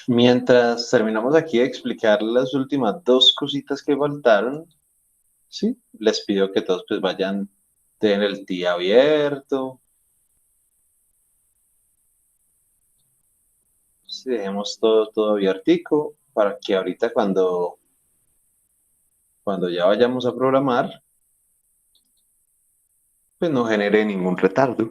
Mientras terminamos aquí de explicar las últimas dos cositas que faltaron, ¿sí? Les pido que todos pues vayan, den el día abierto, sí, dejemos todo abiertico para que ahorita cuando ya vayamos a programar, pues no genere ningún retardo.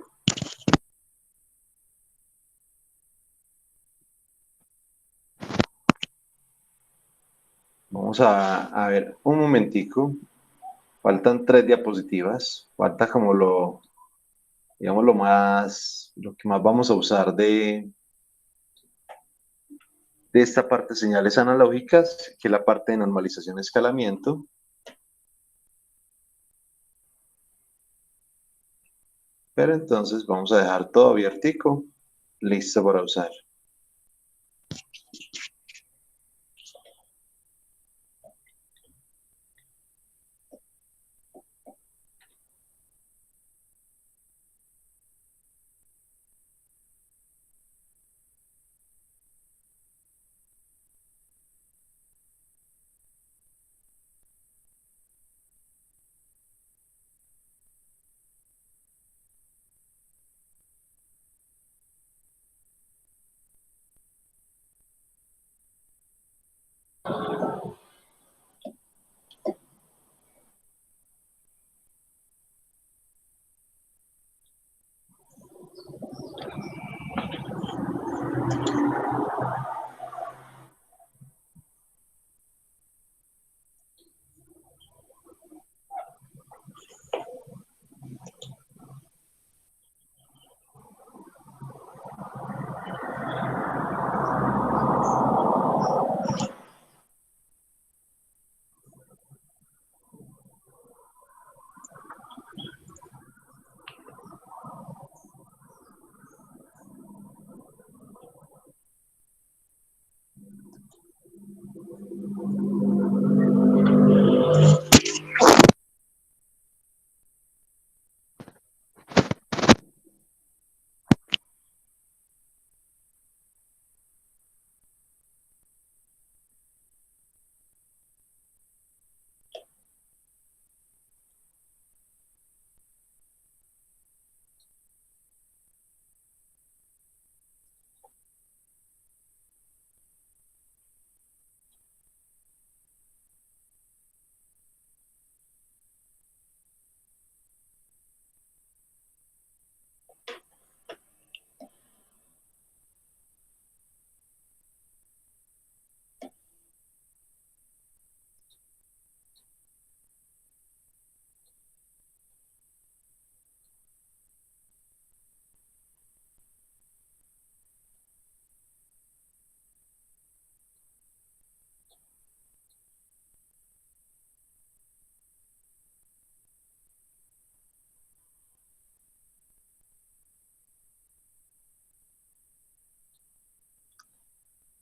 Vamos a ver un momentico. Faltan 3 diapositivas. Falta como digamos, lo que más vamos a usar de esta parte de señales analógicas, que es la parte de normalización y escalamiento. Pero entonces vamos a dejar todo abiertico, listo para usar.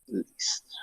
Listo.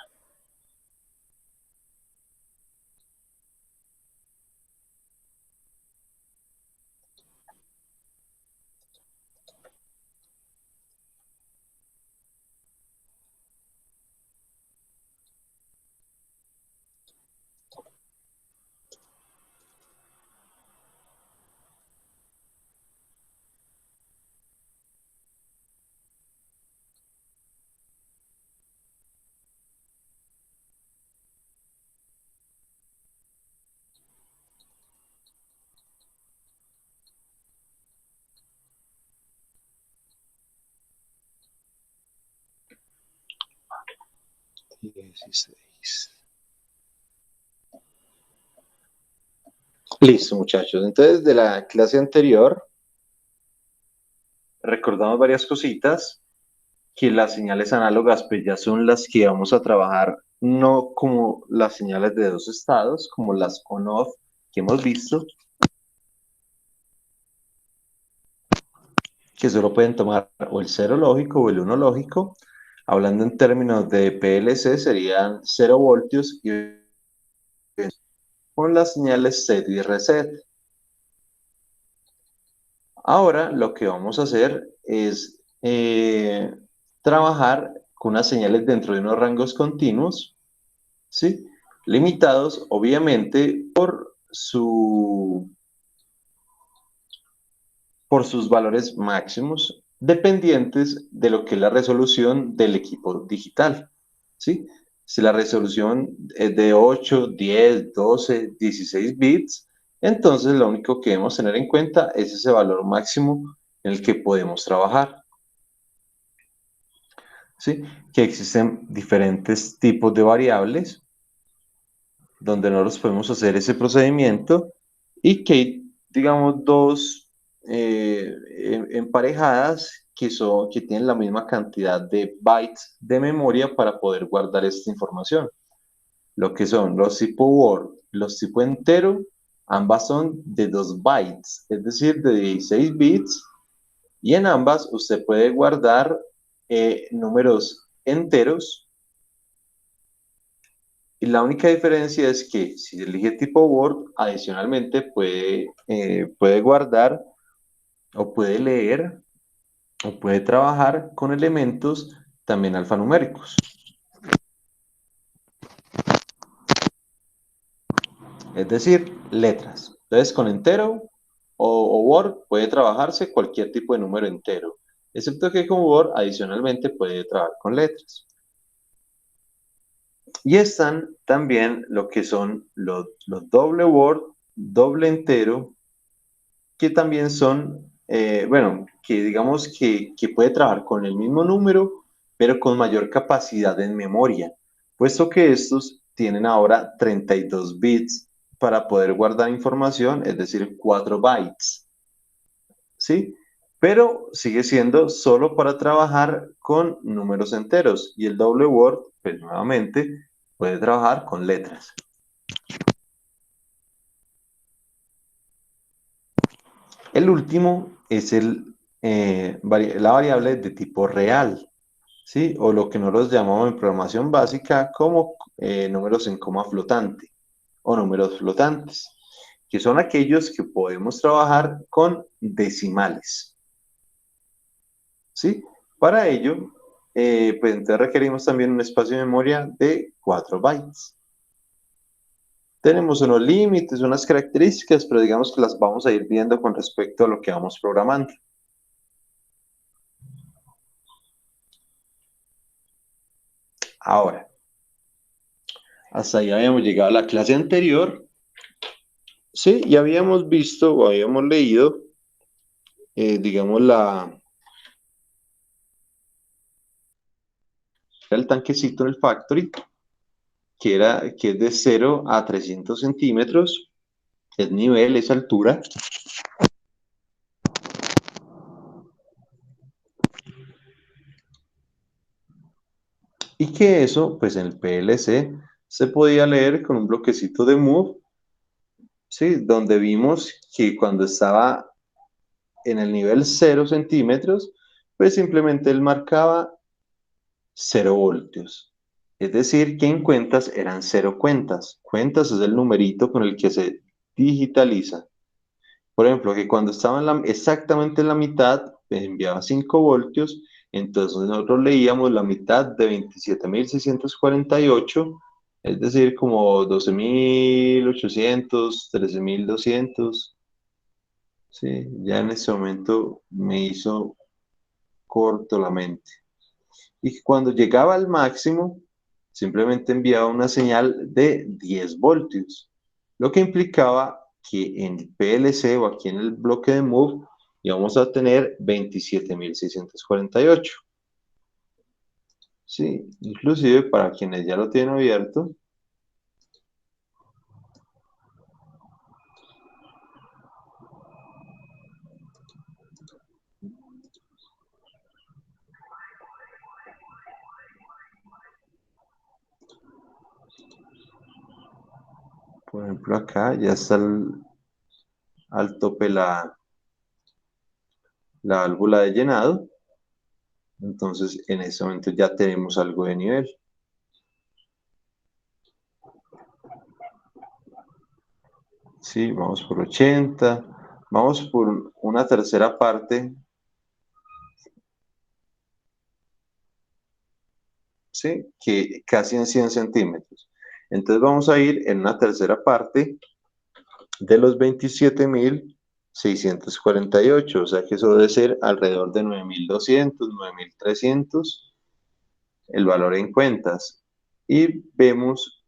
Listo, muchachos. Entonces, de la clase anterior, recordamos varias cositas, que las señales análogas pues ya son las que vamos a trabajar, no como las señales de dos estados, como las on-off que hemos visto, que solo pueden tomar o el cero lógico o el uno lógico. Hablando en términos de PLC, serían 0 voltios y con las señales set y reset. Ahora lo que vamos a hacer es trabajar con unas señales dentro de unos rangos continuos, ¿sí? Limitados, obviamente, por sus valores máximos, dependientes de lo que es la resolución del equipo digital, ¿sí? Si la resolución es de 8, 10, 12, 16 bits, entonces lo único que debemos tener en cuenta es ese valor máximo en el que podemos trabajar, ¿sí? Que existen diferentes tipos de variables donde nosotros podemos hacer ese procedimiento y que hay, digamos, dos emparejadas que tienen la misma cantidad de bytes de memoria para poder guardar esta información. Lo que son los tipo Word, los tipo entero, ambas son de 2 bytes, es decir, de 16 bits, y en ambas usted puede guardar números enteros. Y la única diferencia es que si elige tipo Word, adicionalmente puede guardar o puede leer o puede trabajar con elementos también alfanuméricos, es decir, letras. Entonces, con entero o Word puede trabajarse cualquier tipo de número entero, excepto que con Word adicionalmente puede trabajar con letras. Y están también lo que son los doble Word, doble entero, que también son, bueno, que digamos que puede trabajar con el mismo número, pero con mayor capacidad en memoria, puesto que estos tienen ahora 32 bits para poder guardar información, es decir, 4 bytes, ¿sí? Pero sigue siendo solo para trabajar con números enteros y el doble Word, pues nuevamente, puede trabajar con letras. El último es la variable de tipo real, ¿sí? O lo que nosotros llamamos en programación básica como números en coma flotante o números flotantes, que son aquellos que podemos trabajar con decimales, ¿sí? Para ello, pues entonces requerimos también un espacio de memoria de 4 bytes. Tenemos unos límites, unas características, pero digamos que las vamos a ir viendo con respecto a lo que vamos programando. Ahora, hasta ahí habíamos llegado a la clase anterior, sí, y habíamos visto o habíamos leído, digamos, el tanquecito en el factory, que es de 0 a 300 centímetros, es nivel, es altura, y que eso, pues en el PLC, se podía leer con un bloquecito de move, sí, donde vimos que cuando estaba en el nivel 0 centímetros, pues simplemente él marcaba 0 voltios. Es decir, que en cuentas eran 0 cuentas. Cuentas es el numerito con el que se digitaliza. Por ejemplo, que cuando estaba exactamente en la mitad, enviaba 5 voltios, entonces nosotros leíamos la mitad de 27.648, es decir, como 12.800, 13.200. Sí, ya en ese momento me hizo corto la mente. Y cuando llegaba al máximo, simplemente enviaba una señal de 10 voltios, lo que implicaba que en el PLC o aquí en el bloque de move íbamos a tener 27.648. Sí, inclusive para quienes ya lo tienen abierto, por ejemplo acá ya está al tope la válvula de llenado, entonces en ese momento ya tenemos algo de nivel. Sí, vamos por 80, vamos por una tercera parte ¿sí? Que casi en 100 centímetros. Entonces vamos a ir en una tercera parte de los 27.648, o sea que eso debe ser alrededor de 9.200, 9.300 el valor en cuentas. Y vemos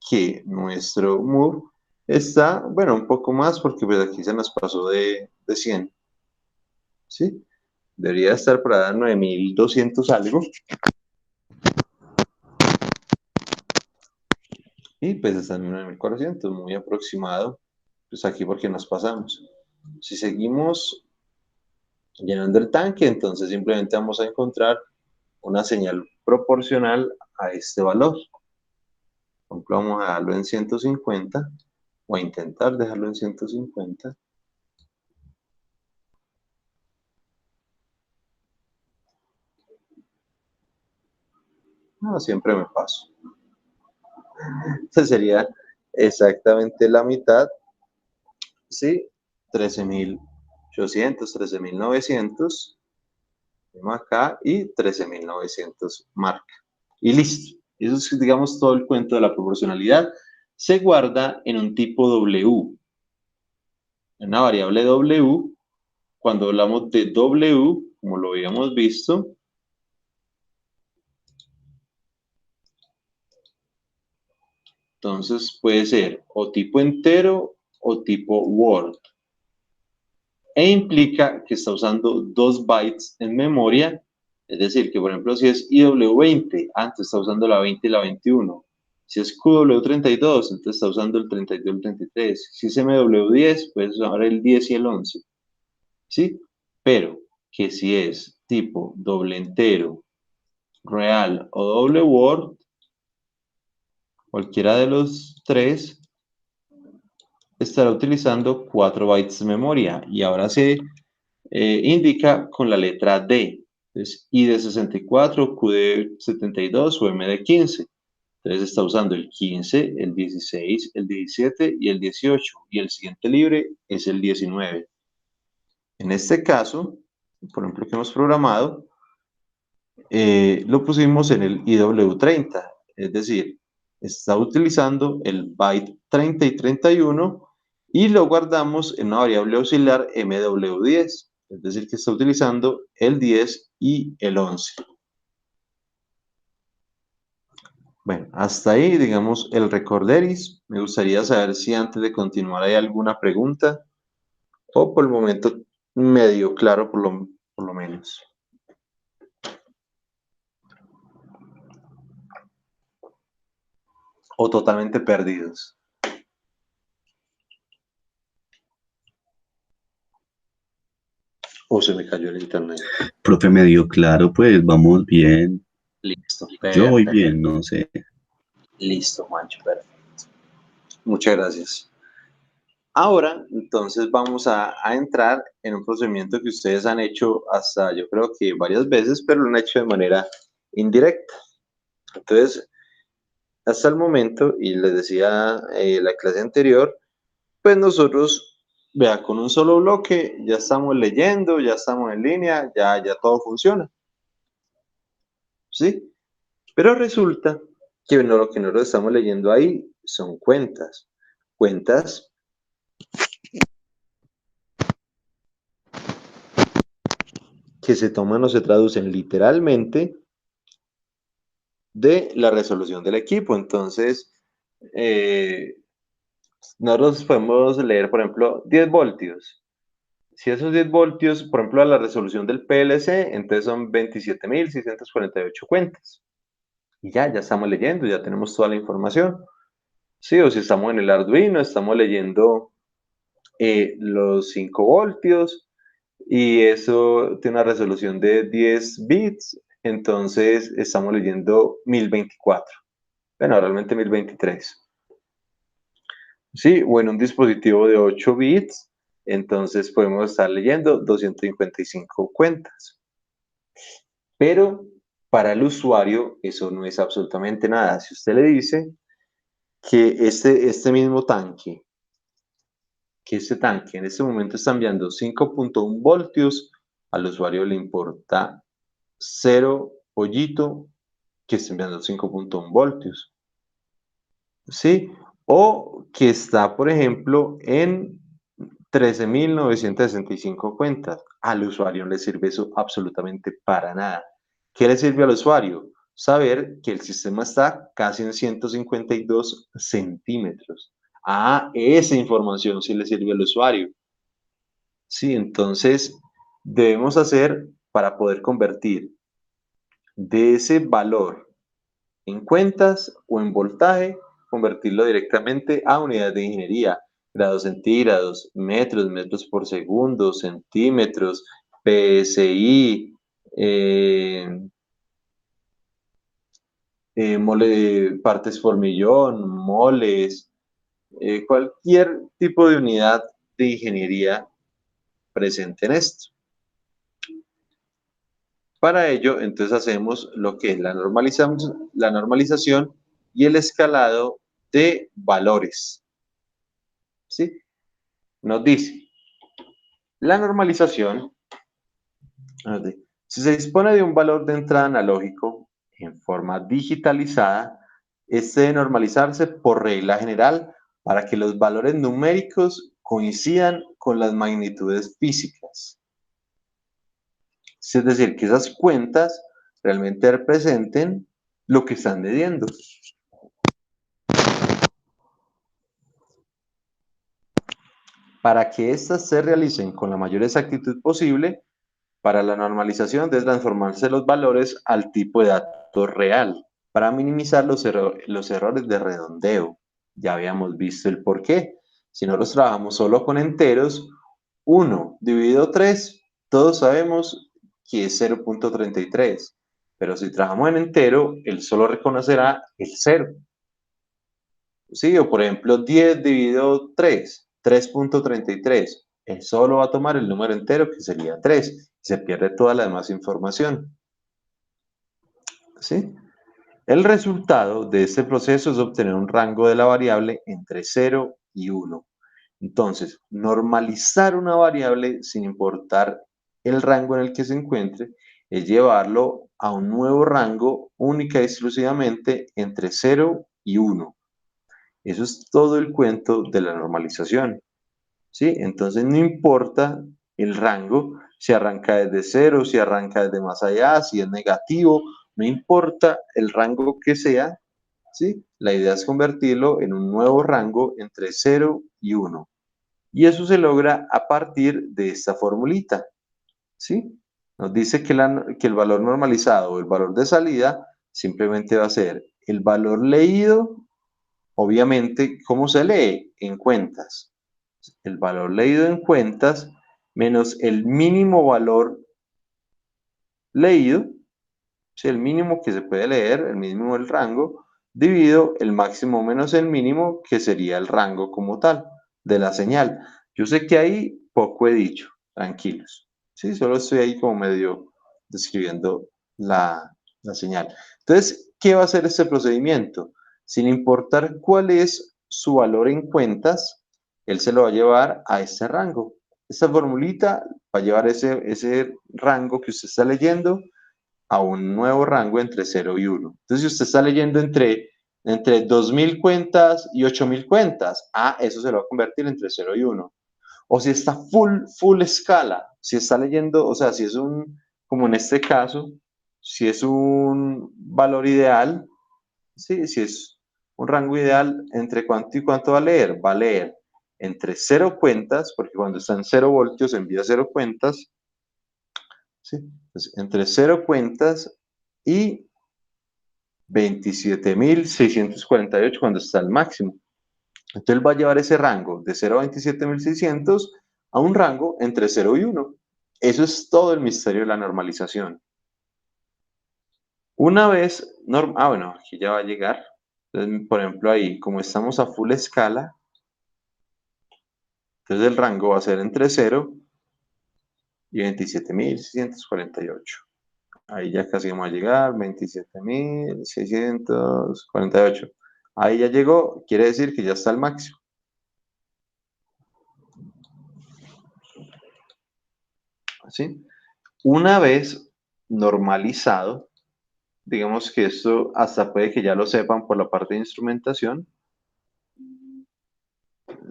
que nuestro move está, bueno, un poco más porque pues aquí se nos pasó de 100, ¿sí? Debería estar por ahí 9.200 algo. Y pues está en 9.400, muy aproximado. Pues aquí porque nos pasamos. Si seguimos llenando el tanque, entonces simplemente vamos a encontrar una señal proporcional a este valor. Por ejemplo, vamos a dejarlo en 150 o a intentar dejarlo en 150. No, siempre me paso. Entonces sería exactamente la mitad, ¿sí? 13.800, 13.900. Acá y 13.900 marca. Y listo. Eso es, digamos, todo el cuento de la proporcionalidad. Se guarda en un tipo W, en una variable W. Cuando hablamos de W, como lo habíamos visto, entonces puede ser o tipo entero o tipo word. E implica que está usando 2 bytes en memoria, es decir, que por ejemplo si es IW20, antes está usando la 20 y la 21. Si es QW32, entonces está usando el 32 y el 33. Si es MW10, pues usar el 10 y el 11. ¿Sí? Pero que si es tipo doble entero, real o doble word, cualquiera de los tres, estará utilizando 4 bytes de memoria. Y ahora se indica con la letra D. Entonces, I de 64, Q de 72 o M de 15. Entonces está usando el 15, el 16, el 17 y el 18. Y el siguiente libre es el 19. En este caso, por ejemplo, que hemos programado, lo pusimos en el IW30. Es decir, está utilizando el byte 30 y 31 y lo guardamos en una variable auxiliar MW10. Es decir, que está utilizando el 10 y el 11. Bueno, hasta ahí, digamos, el recorderis. Me gustaría saber si antes de continuar hay alguna pregunta o por el momento medio claro por lo menos. O totalmente perdidos. O se me cayó el internet. Profe, medio claro, pues vamos bien. Listo, Yo voy perfecto. bien, no sé. Listo, Juancho, perfecto. Muchas gracias. Ahora, entonces vamos a entrar en un procedimiento que ustedes han hecho hasta, yo creo que varias veces, pero lo han hecho de manera indirecta. Entonces, hasta el momento, y les decía la clase anterior, pues nosotros, vea, con un solo bloque ya estamos leyendo, ya estamos en línea, ya todo funciona, ¿sí? Pero resulta que no, lo que nosotros estamos leyendo ahí son cuentas. Cuentas que se toman o se traducen literalmente de la resolución del equipo. Entonces, eh, nosotros podemos leer, por ejemplo, 10 voltios. Si esos 10 voltios, por ejemplo, a la resolución del PLC, entonces son 27.648 cuentas. Y ya estamos leyendo, ya tenemos toda la información. Sí, o si estamos en el Arduino, estamos leyendo los 5 voltios y eso tiene una resolución de 10 bits, entonces estamos leyendo 1024. Bueno, realmente 1023. Sí, o en un dispositivo de 8 bits, entonces podemos estar leyendo 255 cuentas. Pero para el usuario eso no es absolutamente nada. Si usted le dice que este mismo tanque, que este tanque en este momento está enviando 5.1 voltios, al usuario le importa cero pollito que esté enviando 5.1 voltios, ¿sí? O que está, por ejemplo, en 13.965 cuentas. Al usuario no le sirve eso absolutamente para nada. ¿Qué le sirve al usuario? Saber que el sistema está casi en 152 centímetros. Ah, esa información sí le sirve al usuario. Sí, entonces debemos hacer para poder convertir de ese valor en cuentas o en voltaje, convertirlo directamente a unidades de ingeniería, grados centígrados, metros, metros por segundo, centímetros, PSI, partes por millón, moles, cualquier tipo de unidad de ingeniería presente en esto. Para ello, entonces hacemos lo que es la normalización y el escalado de valores. ¿Sí? Nos dice, la normalización, si se dispone de un valor de entrada analógico en forma digitalizada, este debe normalizarse por regla general para que los valores numéricos coincidan con las magnitudes físicas. Es decir, que esas cuentas realmente representen lo que están midiendo. Para que éstas se realicen con la mayor exactitud posible, para la normalización deben transformarse los valores al tipo de dato real para minimizar los errores de redondeo. Ya habíamos visto el por qué. Si nosotros trabajamos solo con enteros, 1 dividido 3, todos sabemos que es 0.33. Pero si trabajamos en entero, él solo reconocerá el 0. ¿Sí? O por ejemplo, 10 dividido 3, 3.33. Él solo va a tomar el número entero, que sería 3. Se pierde toda la demás información. ¿Sí? El resultado de este proceso es obtener un rango de la variable entre 0 y 1. Entonces, normalizar una variable sin importar el rango en el que se encuentre es llevarlo a un nuevo rango única y exclusivamente entre 0 y 1. Eso es todo el cuento de la normalización, ¿sí? Entonces no importa el rango, si arranca desde cero, si arranca desde más allá, si es negativo, no importa el rango que sea, ¿sí? La idea es convertirlo en un nuevo rango entre 0 y 1. Y eso se logra a partir de esta formulita, ¿sí? Nos dice que el valor normalizado o el valor de salida simplemente va a ser el valor leído. Obviamente, ¿cómo se lee? En cuentas. El valor leído en cuentas menos el mínimo valor leído, si el mínimo que se puede leer, el mínimo del rango, dividido el máximo menos el mínimo, que sería el rango como tal de la señal. Yo sé que ahí poco he dicho, tranquilos. Sí, solo estoy ahí como medio describiendo la señal. Entonces, ¿qué va a hacer este procedimiento? Sin importar cuál es su valor en cuentas, él se lo va a llevar a este rango. Esta formulita va a llevar ese rango que usted está leyendo a un nuevo rango entre 0 y 1. Entonces, si usted está leyendo entre 2.000 cuentas y 8.000 cuentas, eso se lo va a convertir entre 0 y 1. O si está full escala, si está leyendo, o sea, si es como en este caso, si es un valor ideal, ¿sí? Si es un rango ideal, ¿entre cuánto y cuánto va a leer? Va a leer entre 0 cuentas, porque cuando está en 0 voltios envía 0 cuentas, ¿sí? Entonces, entre 0 cuentas y 27.648 cuando está al máximo. Entonces va a llevar ese rango de 0 a 27.600 a un rango entre 0 y 1. Eso es todo el misterio de la normalización. Una vez, bueno, aquí ya va a llegar. Entonces, por ejemplo, ahí, como estamos a full escala, entonces el rango va a ser entre 0 y 27.648. Ahí ya casi vamos a llegar, 27.648. Ahí ya llegó, quiere decir que ya está al máximo. ¿Sí? Una vez normalizado, digamos que esto hasta puede que ya lo sepan por la parte de instrumentación,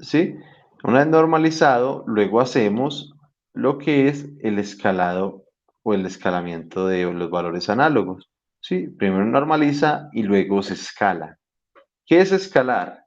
¿sí? Una vez normalizado, luego hacemos lo que es el escalado o el escalamiento de los valores análogos, ¿sí? Primero normaliza y luego se escala. ¿Qué es escalar?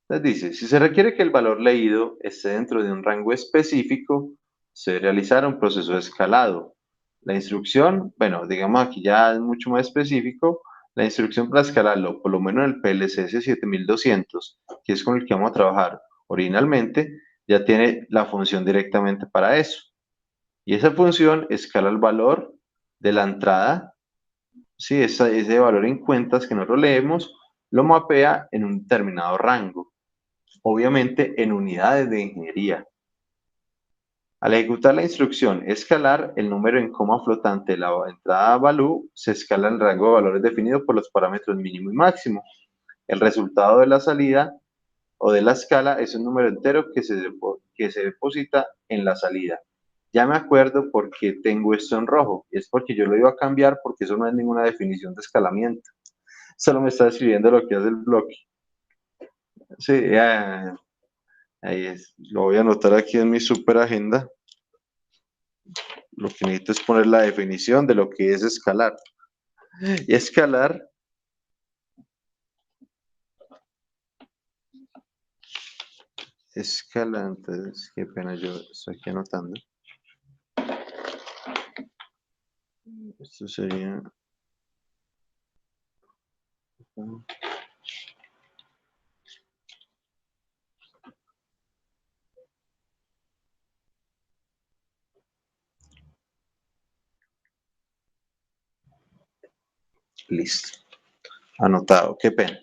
Entonces dice, si se requiere que el valor leído esté dentro de un rango específico, se debe realizar un proceso de escalado. La instrucción, bueno, digamos aquí ya es mucho más específico, la instrucción para escalarlo, por lo menos en el PLCS 7200, que es con el que vamos a trabajar originalmente, ya tiene la función directamente para eso. Y esa función escala el valor de la entrada, sí, ese valor en cuentas que nosotros leemos, lo mapea en un determinado rango, obviamente en unidades de ingeniería. Al ejecutar la instrucción escalar, el número en coma flotante de la entrada value se escala en el rango de valores definido por los parámetros mínimo y máximo. El resultado de la salida o de la escala es un número entero que se deposita en la salida. Ya me acuerdo por qué tengo esto en rojo. Es porque yo lo iba a cambiar porque eso no es ninguna definición de escalamiento. Solo me está escribiendo lo que hace el bloque. Sí, ahí es. Lo voy a anotar aquí en mi super agenda. Lo que necesito es poner la definición de lo que es escalar. Y escalar, entonces, qué pena, yo estoy aquí anotando. Esto sería... Listo. Anotado, qué pena.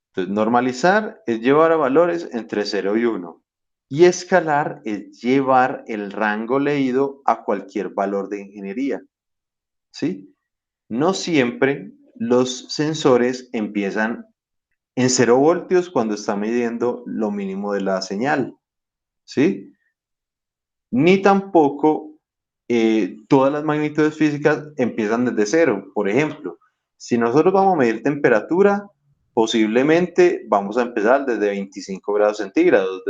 Entonces, normalizar es llevar a valores entre 0 y 1. Y escalar es llevar el rango leído a cualquier valor de ingeniería. ¿Sí? No siempre los sensores empiezan en 0 voltios cuando está midiendo lo mínimo de la señal. ¿Sí? Ni tampoco todas las magnitudes físicas empiezan desde cero. Por ejemplo, si nosotros vamos a medir temperatura, posiblemente vamos a empezar desde 25 grados centígrados,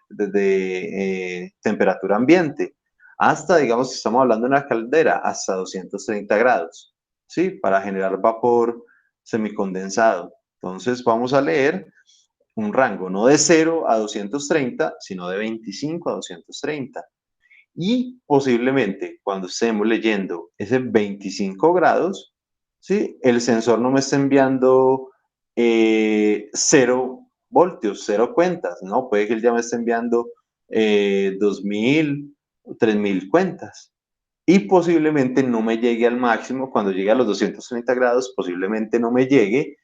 desde temperatura ambiente, hasta, digamos, si estamos hablando de una caldera, hasta 230 grados, ¿sí? Para generar vapor semicondensado. Entonces vamos a leer un rango no de 0 a 230, sino de 25 a 230. Y posiblemente cuando estemos leyendo ese 25 grados, ¿sí? El sensor no me está enviando 0 voltios, 0 cuentas, ¿no? Puede que él ya me esté enviando 2000, 3000 cuentas. Y posiblemente no me llegue al máximo, cuando llegue a los 230 grados, posiblemente no me llegue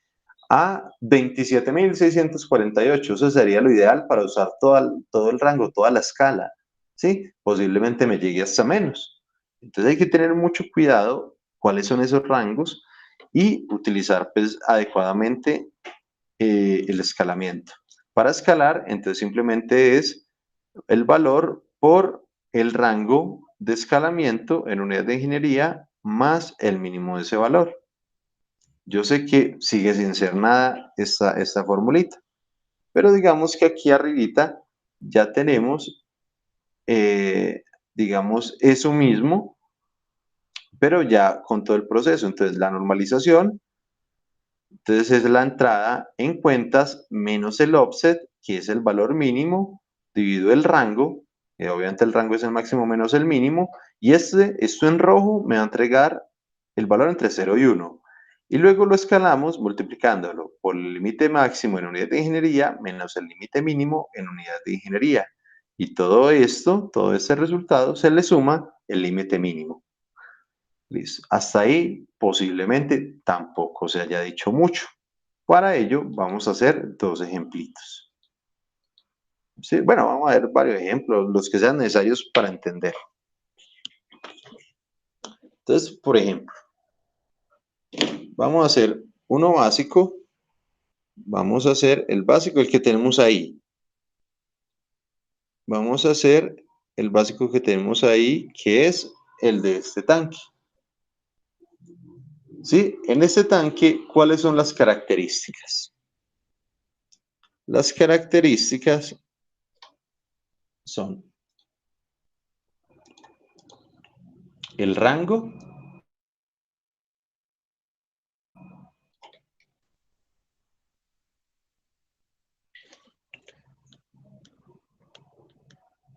a 27.648. Eso sería lo ideal para usar todo el rango, toda la escala. ¿Sí? Posiblemente me llegue hasta menos. Entonces hay que tener mucho cuidado cuáles son esos rangos y utilizar pues, adecuadamente el escalamiento. Para escalar, entonces simplemente es el valor por el rango de escalamiento en unidad de ingeniería más el mínimo de ese valor. Yo sé que sigue sin ser nada esta formulita, pero digamos que aquí arribita ya tenemos, digamos, eso mismo, pero ya con todo el proceso. Entonces, la normalización, entonces es la entrada en cuentas menos el offset, que es el valor mínimo, dividido el rango, obviamente el rango es el máximo menos el mínimo, y esto en rojo me va a entregar el valor entre 0 y 1. Y luego lo escalamos multiplicándolo por el límite máximo en unidad de ingeniería menos el límite mínimo en unidad de ingeniería. Y todo esto, todo este resultado, se le suma el límite mínimo. Listo. Hasta ahí posiblemente tampoco se haya dicho mucho. Para ello vamos a hacer dos ejemplitos. Sí, bueno, vamos a ver varios ejemplos, los que sean necesarios para entender. Entonces, por ejemplo, vamos a hacer uno básico. Vamos a hacer el básico, el que tenemos ahí. Vamos a hacer el básico que tenemos ahí, que es el de este tanque. ¿Sí? En este tanque, ¿cuáles son las características? Las características son el rango,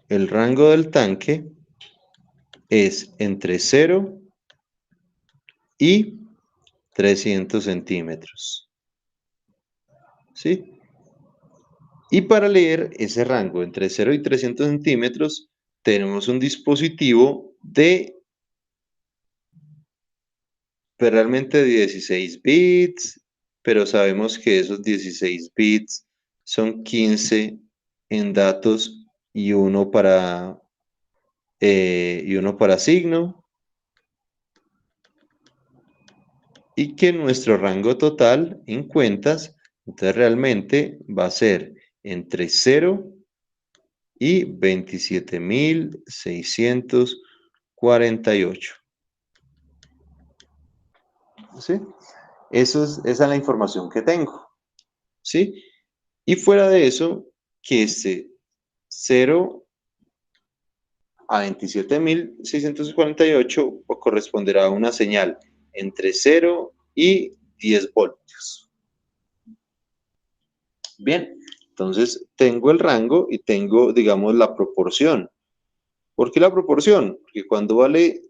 el rango del tanque es entre 0 y 300 centímetros. ¿Sí? Y para leer ese rango entre 0 y 300 centímetros, tenemos un dispositivo de realmente 16 bits, pero sabemos que esos 16 bits son 15 en datos y uno para signo, y que nuestro rango total en cuentas, entonces realmente va a ser entre 0 y 27.648. ¿Sí? Esa es la información que tengo. ¿Sí? Y fuera de eso, que 0 a 27.648 corresponderá a una señal entre 0 y 10 voltios. Bien, entonces tengo el rango y tengo, digamos, la proporción. ¿Por qué la proporción? Porque cuando vale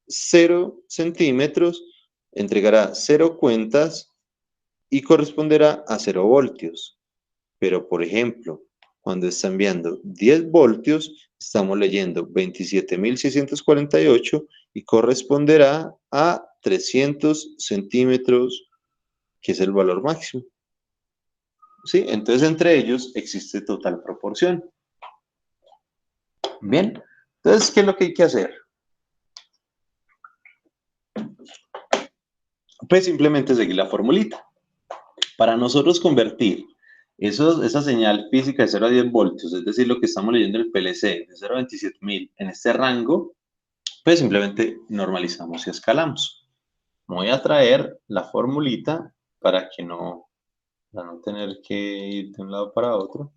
0 centímetros, entregará 0 cuentas y corresponderá a 0 voltios. Pero, por ejemplo, cuando está enviando 10 voltios, estamos leyendo 27.648 y corresponderá a 300 centímetros, que es el valor máximo. ¿Sí? Entonces, entre ellos existe total proporción. Bien, entonces, ¿qué es lo que hay que hacer? Pues simplemente seguir la formulita. Para nosotros convertir esa señal física de 0 a 10 voltios, es decir, lo que estamos leyendo en el PLC, de 0 a 27.000 en este rango, pues simplemente normalizamos y escalamos. Voy a traer la formulita para no tener que ir de un lado para otro.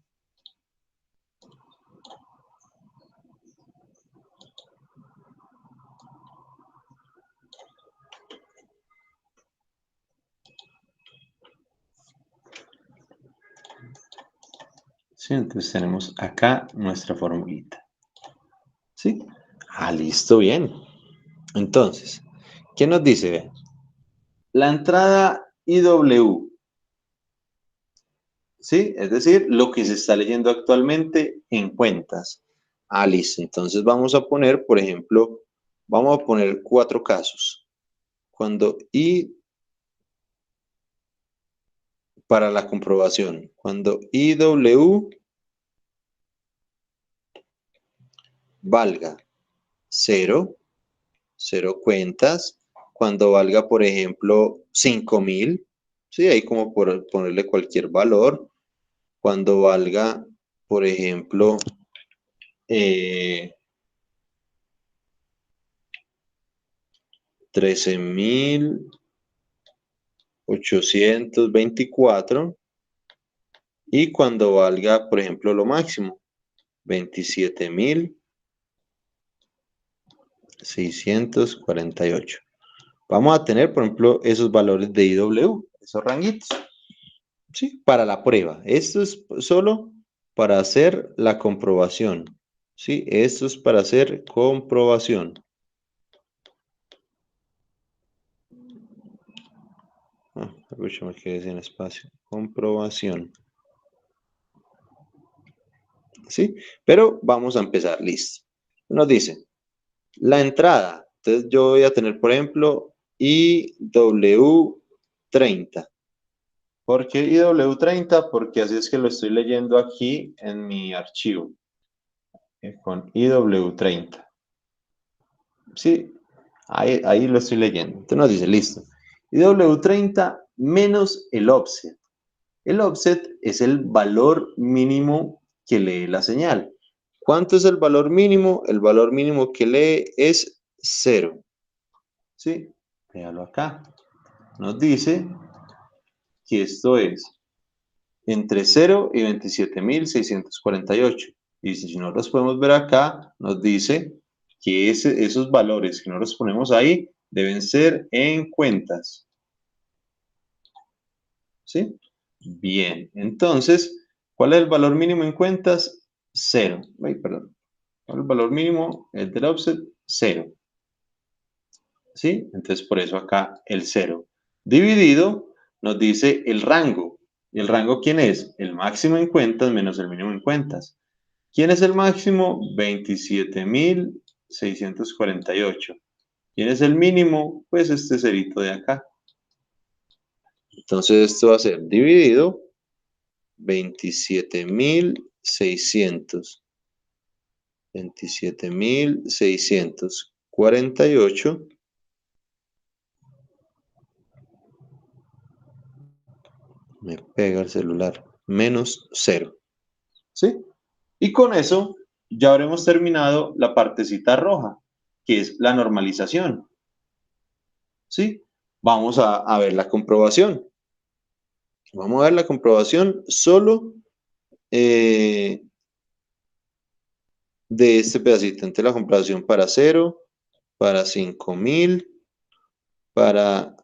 Sí, entonces tenemos acá nuestra formulita. ¿Sí? Ah, listo, bien. Entonces, ¿qué nos dice? Vean. La entrada IW, ¿sí? Es decir, lo que se está leyendo actualmente en cuentas. Ah, listo. Entonces vamos a poner, por ejemplo, vamos a poner 4 casos. Cuando I, para la comprobación, cuando IW valga 0, 0 cuentas, cuando valga, por ejemplo, 5.000, ¿sí? Ahí como por ponerle cualquier valor, cuando valga, por ejemplo, 13.824, y cuando valga, por ejemplo, lo máximo, 27.648. Vamos a tener, por ejemplo, esos valores de IW, esos ranguitos, ¿sí? Para la prueba. Esto es solo para hacer la comprobación, ¿sí? Esto es para hacer comprobación. Me quedé sin espacio. Comprobación. ¿Sí? Pero vamos a empezar, listo. Nos dice, la entrada. Entonces yo voy a tener, por ejemplo, IW30. ¿Por qué IW30? Porque así es que lo estoy leyendo aquí en mi archivo. Con IW30. Sí, ahí lo estoy leyendo. Entonces nos dice, listo. IW30 menos el offset. El offset es el valor mínimo que lee la señal. ¿Cuánto es el valor mínimo? El valor mínimo que lee es 0. ¿Sí? Véalo acá. nos dice que esto es entre 0 y 27.648. Y si no los podemos ver acá, nos dice que esos valores que no los ponemos ahí deben ser en cuentas. ¿Sí? Bien, entonces, ¿cuál es el valor mínimo en cuentas? 0. Ay, perdón. ¿Cuál es el valor mínimo? El del offset, 0. ¿Sí? Entonces, por eso acá el 0. Dividido, nos dice el rango. ¿Y el rango quién es? El máximo en cuentas menos el mínimo en cuentas. ¿Quién es el máximo? 27.648. ¿Quién es el mínimo? Pues este cerito de acá. Entonces esto va a ser dividido 27.600. 27.648 me pega el celular, menos 0. ¿Sí? Y con eso ya habremos terminado la partecita roja, que es la normalización. ¿Sí? Vamos a ver la comprobación. Vamos a ver la comprobación solo de este pedacito. Entonces la comprobación para 0, para 5.000, para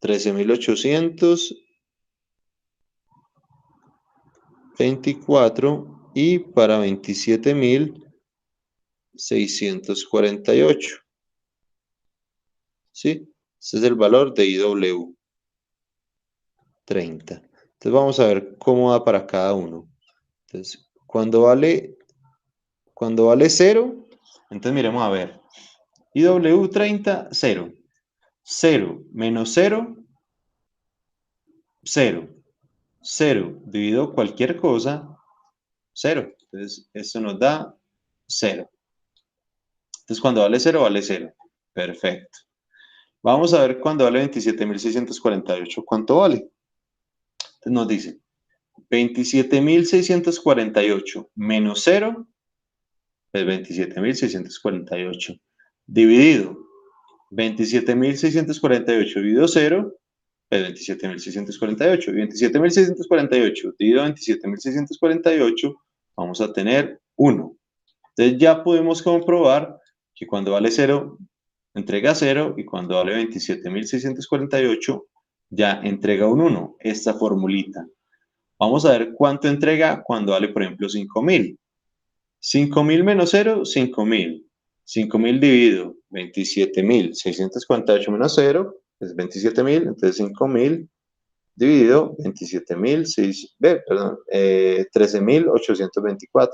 13.824 y para 27.648. ¿Sí? Ese es el valor de IW 30. Entonces vamos a ver cómo da para cada uno. Entonces, cuando vale 0, entonces miremos a ver. IW 30, 0. 0 menos 0, 0. 0 dividido cualquier cosa, 0. Entonces, esto nos da 0. Entonces, cuando vale 0, vale 0. Perfecto. Vamos a ver cuando vale 27.648. ¿Cuánto vale? Entonces nos dice 27.648 menos 0 es 27.648. Dividido 27.648 dividido 0 es 27.648. Y 27.648 dividido 27.648 vamos a tener 1. Entonces ya podemos comprobar que cuando vale 0 entrega 0 y cuando vale 27.648 ya entrega un 1, esta formulita. Vamos a ver cuánto entrega cuando vale, por ejemplo, 5.000. 5.000 menos 0, 5.000. 5.000 dividido 27.648 menos 0 es 27.000, entonces 5.000 dividido 13.824.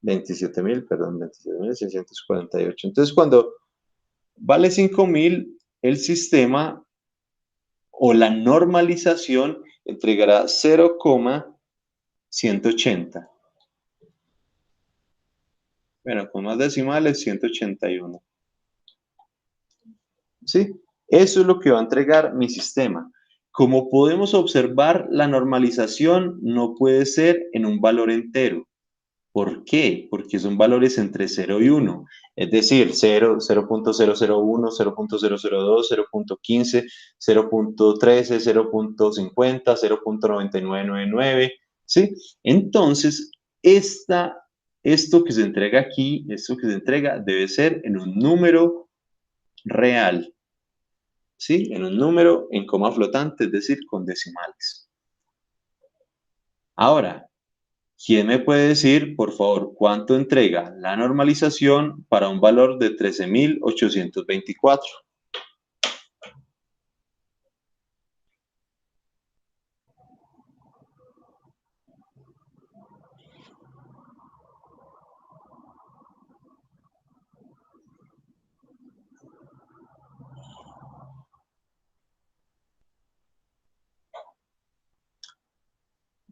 27.000, perdón, 27.648. Entonces, cuando vale 5.000, el sistema o la normalización entregará 0,180. Bueno, con más decimales, 181. ¿Sí? Eso es lo que va a entregar mi sistema. Como podemos observar, la normalización no puede ser en un valor entero. ¿Por qué? Porque son valores entre 0 y 1. Es decir, 0, 0.001, 0.002, 0.15, 0.13, 0.50, 0.9999. ¿Sí? Entonces, esto que se entrega aquí, esto que se entrega debe ser en un número real. ¿Sí? En un número en coma flotante, es decir, con decimales. Ahora, ¿quién me puede decir, por favor, cuánto entrega la normalización para un valor de 13.824?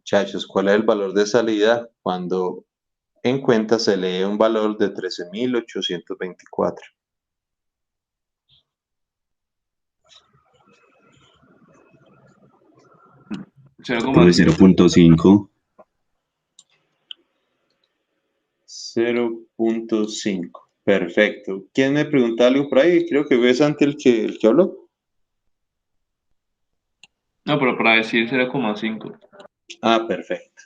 Muchachos, ¿cuál es el valor de salida cuando en cuenta se lee un valor de 13.824? Profe 0.5. 0.5. Perfecto. ¿Quién me pregunta algo por ahí? Creo que fue Santi el que habló. No, pero para decir 0,5. Ah, perfecto.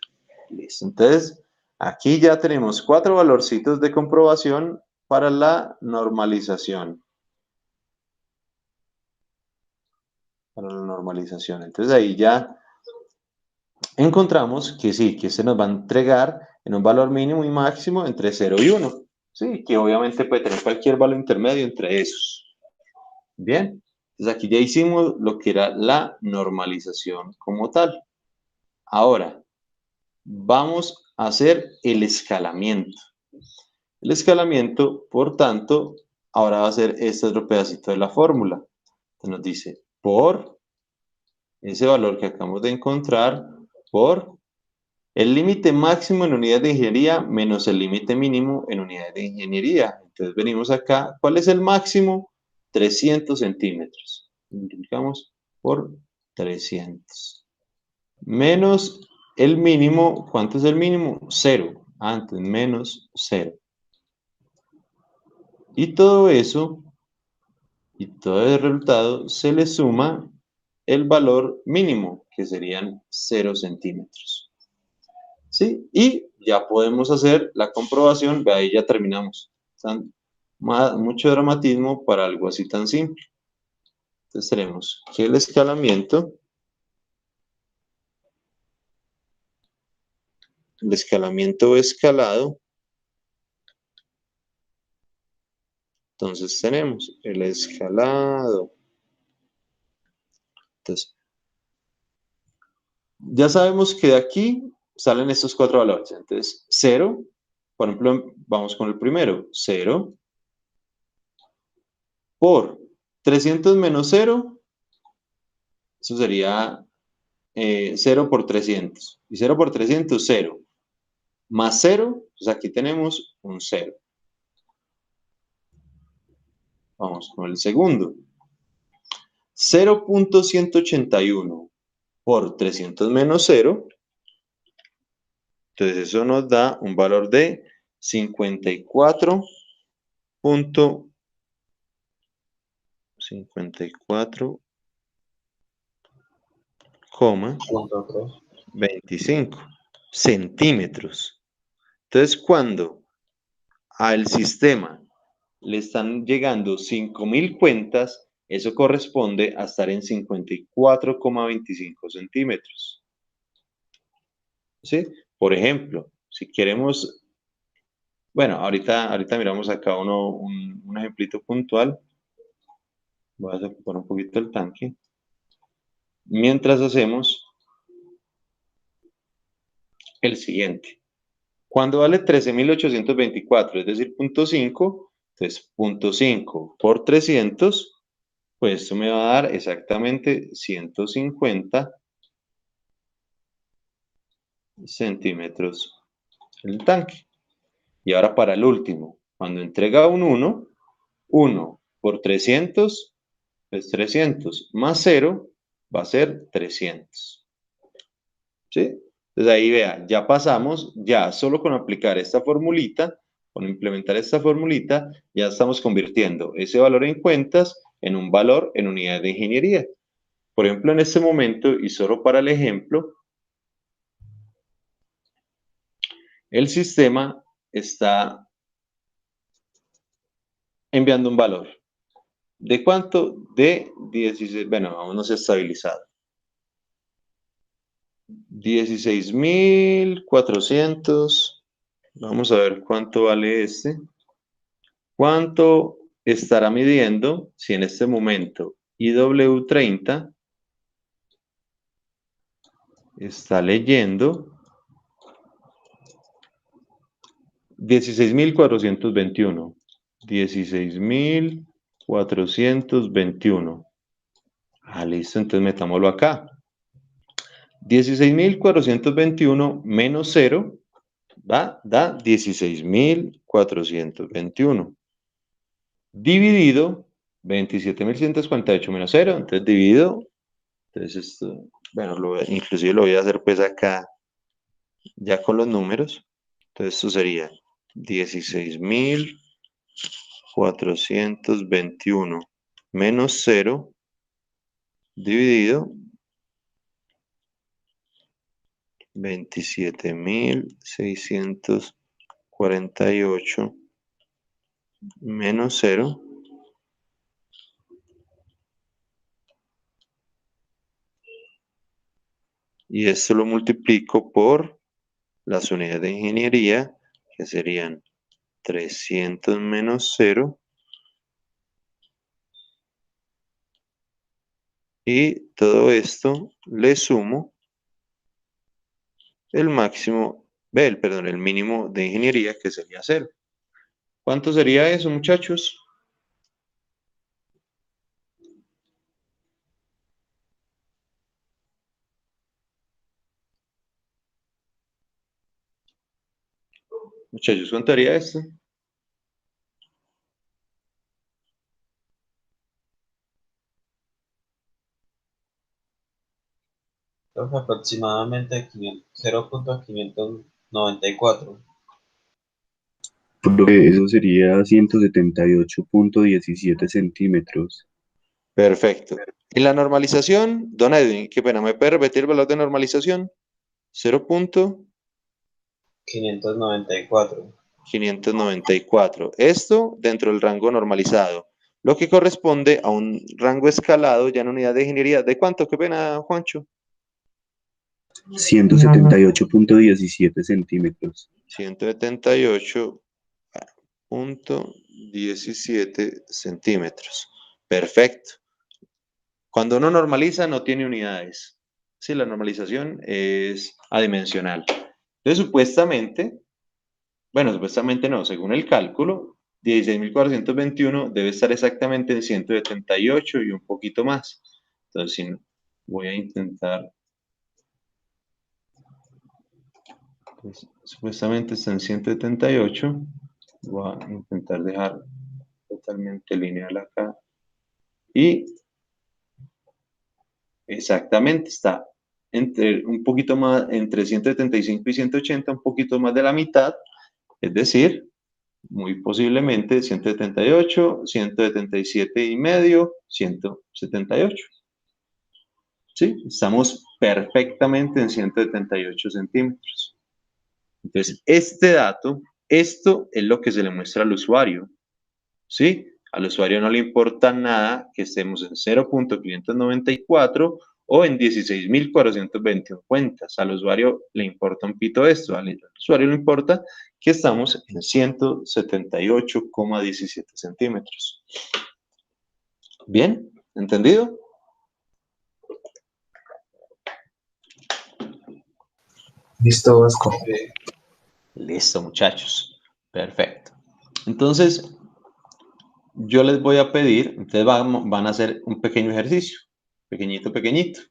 Listo. Entonces, aquí ya tenemos 4 valorcitos de comprobación para la normalización. Para la normalización. Entonces, ahí ya encontramos que sí, que se nos va a entregar en un valor mínimo y máximo entre 0 y 1. Sí, que obviamente puede tener cualquier valor intermedio entre esos. Bien. Entonces, aquí ya hicimos lo que era la normalización como tal. Ahora, vamos a hacer el escalamiento. El escalamiento, por tanto, ahora va a ser este otro pedacito de la fórmula. Entonces nos dice por ese valor que acabamos de encontrar por el límite máximo en unidades de ingeniería menos el límite mínimo en unidades de ingeniería. Entonces venimos acá. ¿Cuál es el máximo? 300 centímetros. Multiplicamos por 300. Menos el mínimo. ¿Cuánto es el mínimo? 0. Antes, menos 0. Y todo eso, y todo el resultado, se le suma el valor mínimo, que serían 0 centímetros. ¿Sí? Y ya podemos hacer la comprobación, de ahí ya terminamos. Mucho dramatismo para algo así tan simple. Entonces tenemos que el escalamiento o escalado, entonces tenemos el escalado. Entonces, ya sabemos que de aquí salen estos 4 valores. Entonces, 0, por ejemplo, vamos con el primero, 0 por 300 menos 0, eso sería 0 por 300. Y 0 por 300, 0. Más 0, pues aquí tenemos un 0. Vamos con el segundo. 0.181 por 300 menos 0. Entonces eso nos da un valor de 54,25 centímetros. Entonces, cuando al sistema le están llegando 5.000 cuentas, eso corresponde a estar en 54,25 centímetros. ¿Sí? Por ejemplo, si queremos, bueno, ahorita miramos acá un ejemplito puntual. Voy a poner un poquito el tanque. Mientras hacemos el siguiente. Cuando vale 13.824, es decir, 0.5, entonces 0.5 por 300, pues esto me va a dar exactamente 150 centímetros el tanque. Y ahora para el último, cuando entrega un 1 por 300, es 300, más 0 va a ser 300. ¿Sí? Entonces ahí vea, ya pasamos, ya solo con aplicar esta formulita, con implementar esta formulita, ya estamos convirtiendo ese valor en cuentas en un valor en unidades de ingeniería. Por ejemplo, en este momento, y solo para el ejemplo, el sistema está enviando un valor. ¿De cuánto? De 16, bueno, aún no se ha estabilizado. 16.400. Vamos a ver cuánto vale este. ¿Cuánto estará midiendo si en este momento IW30 está leyendo 16.421? 16.421. Ah, listo, entonces metámoslo acá. 16.421 menos 0 da 16.421. Dividido 27.148 menos 0, entonces dividido. Entonces esto, bueno, inclusive lo voy a hacer pues acá ya con los números. Entonces esto sería 16.421 421 menos 0 dividido 27.648 menos 0. Y esto lo multiplico por las unidades de ingeniería, que serían 300 menos 0. Y todo esto le sumo el máximo, perdón, el mínimo de ingeniería, que sería 0. ¿Cuánto sería eso, muchachos? Muchachos, ¿cuánto haría esto? Profe, aproximadamente 0.594. Profe, eso sería 178.17 centímetros. Perfecto. ¿Y la normalización? Don Edwin, qué pena, ¿me puede repetir el valor de normalización? 594. 0.594. Esto dentro del rango normalizado, lo que corresponde a un rango escalado ya en unidad de ingeniería. ¿De cuánto? Qué pena, Juancho. 178.17 centímetros. 178.17 centímetros. Perfecto. Cuando uno normaliza no tiene unidades. Sí, la normalización es adimensional. Entonces, supuestamente no, según el cálculo, 16.421 debe estar exactamente en 178 y un poquito más. Entonces, si no, voy a intentar, pues, supuestamente está en 178, voy a intentar dejar totalmente lineal acá. Y exactamente está entre un poquito más, entre 175 y 180, un poquito más de la mitad, es decir, muy posiblemente 178, 177 y medio, 178. ¿Sí? Estamos perfectamente en 178 centímetros. Entonces, este dato, esto es lo que se le muestra al usuario. ¿Sí? Al usuario no le importa nada que estemos en 0.594 o en 16.421 cuentas. Al usuario le importa un pito esto. Al usuario le importa que estamos en 178,17 centímetros. ¿Bien? ¿Entendido? Listo, Vasco. Listo, muchachos. Perfecto. Entonces, yo les voy a pedir, ustedes van a hacer un pequeño ejercicio. Pequeñito, pequeñito.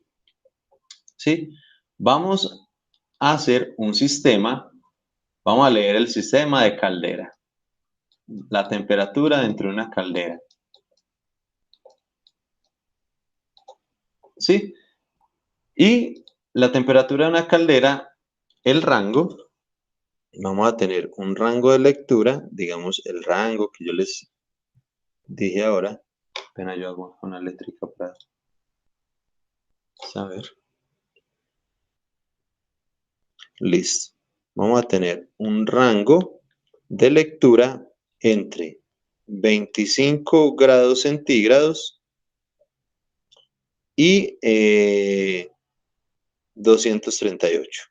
¿Sí? Vamos a hacer un sistema. Vamos a leer el sistema de caldera. La temperatura dentro de una caldera. ¿Sí? Y la temperatura de una caldera, el rango, vamos a tener un rango de lectura, digamos el rango que yo les dije ahora. Apenas yo hago una eléctrica para saber. Listo. Vamos a tener un rango de lectura entre 25 grados centígrados y 238.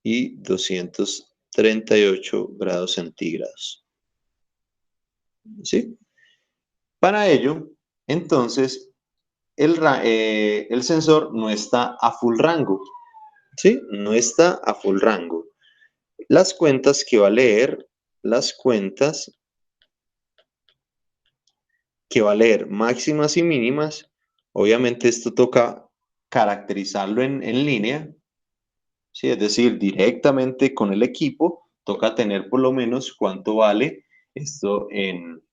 Y 238 grados centígrados. ¿Sí? Para ello, entonces, el sensor no está a full rango. ¿Sí? No está a full rango. Las cuentas que va a leer, máximas y mínimas, obviamente esto toca caracterizarlo en línea, ¿sí? Es decir, directamente con el equipo, toca tener por lo menos cuánto vale esto en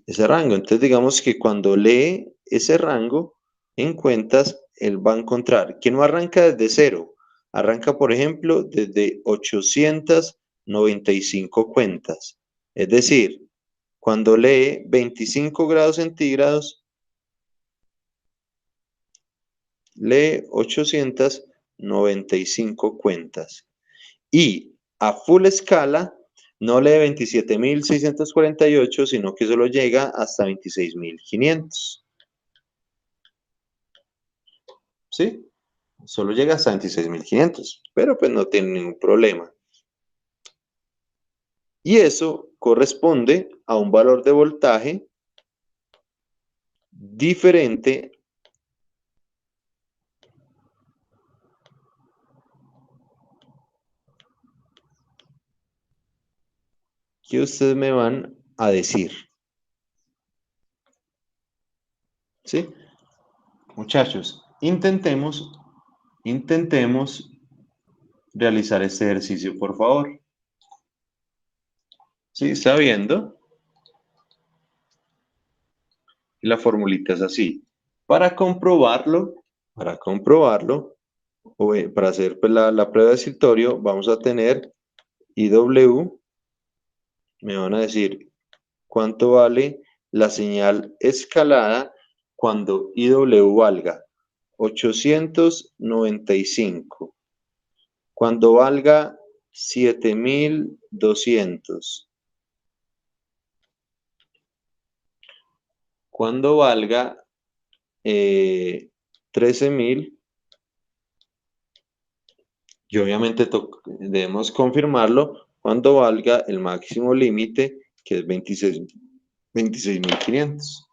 ese rango. Entonces, digamos que cuando lee ese rango en cuentas, él va a encontrar que no arranca desde cero, arranca, por ejemplo, desde 895 cuentas. Es decir, cuando lee 25 grados centígrados, lee 895 cuentas. Y a full escala no lee 27.648, sino que solo llega hasta 26.500. ¿Sí? Solo llega hasta 26.500, pero pues no tiene ningún problema. Y eso corresponde a un valor de voltaje diferente que ustedes me van a decir. ¿Sí? Muchachos, intentemos realizar este ejercicio, por favor. ¿Sí? ¿Está viendo? Y la formulita es así. Para comprobarlo, para hacer pues, la prueba de escritorio, vamos a tener IW, me van a decir cuánto vale la señal escalada cuando IW valga 895, cuando valga 7.200, cuando valga 13.000, y obviamente debemos confirmarlo cuando valga el máximo límite, que es 26.500.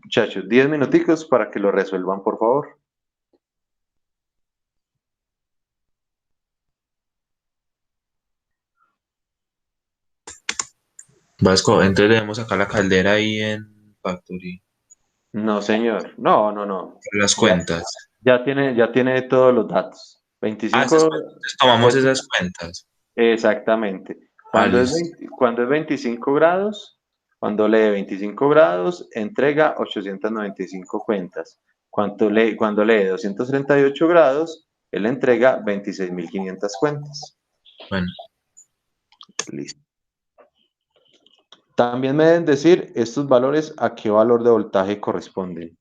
Muchachos, 10 minuticos para que lo resuelvan, por favor. Vasco, entonces debemos sacar la caldera ahí en Factory. No, señor. No, no, no. Las Ya, cuentas. ya tiene todos los datos. Esas 25, cuentas. Entonces tomamos ve- esas cuentas. exactamente. Listo. Cuando es 25 grados, cuando lee 25 grados, entrega 895 cuentas. Cuando lee 238 grados, él entrega 26.500 cuentas. Bueno, Listo. También me deben decir estos valores a qué valor de voltaje corresponden.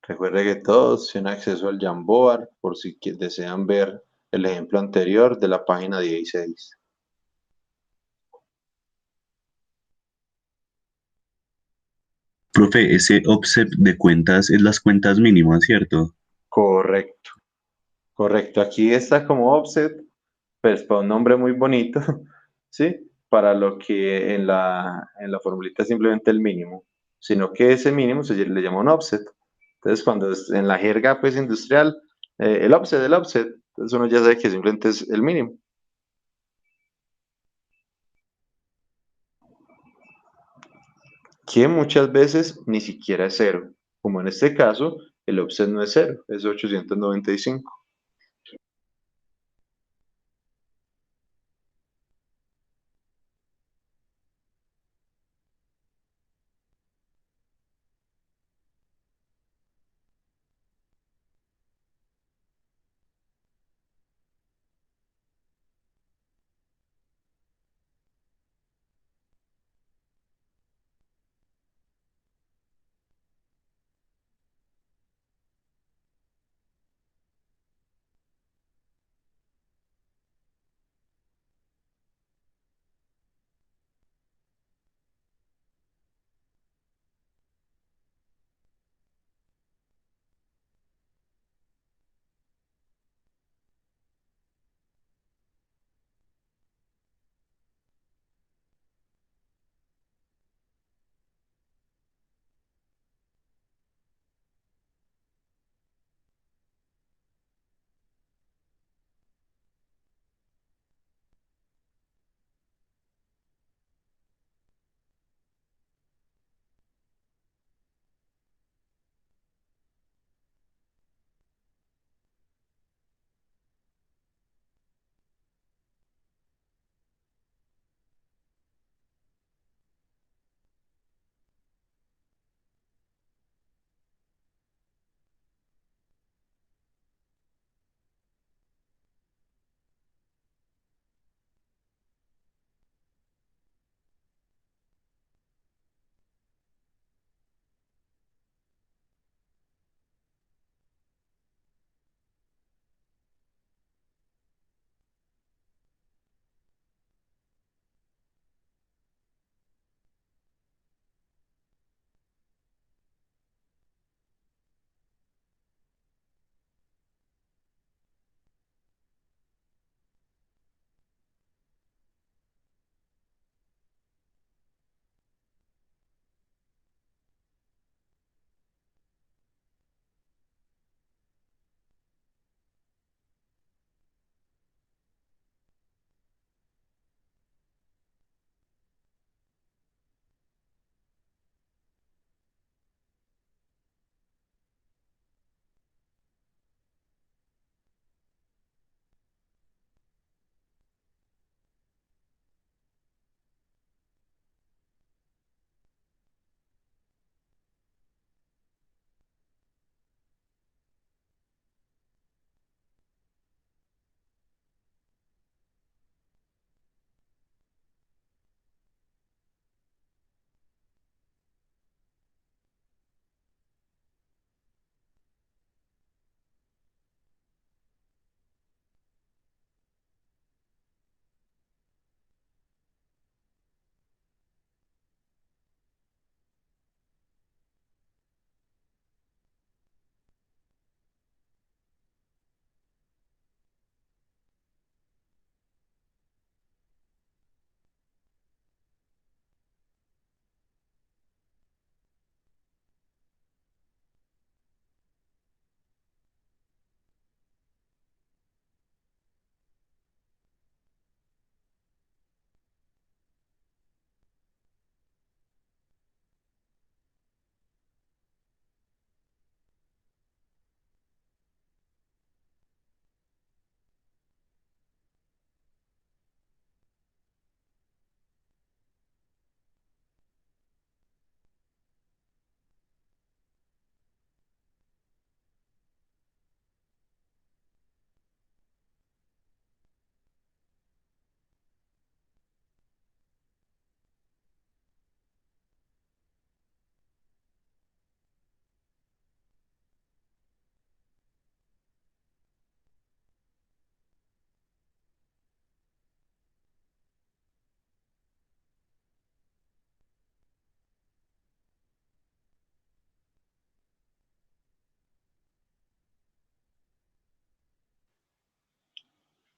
Recuerde que todos tienen acceso al Jamboard por si desean ver el ejemplo anterior de la página 16. Profe, ese offset de cuentas es las cuentas mínimas, ¿cierto? Correcto, correcto. Aquí está como offset, pues para un nombre muy bonito, ¿sí? Para lo que en la formulita es simplemente el mínimo, sino que ese mínimo se le llama un offset. Entonces, cuando es en la jerga pues industrial, el offset, entonces uno ya sabe que simplemente es el mínimo. Que muchas veces ni siquiera es cero, como en este caso, el offset no es cero, es 895.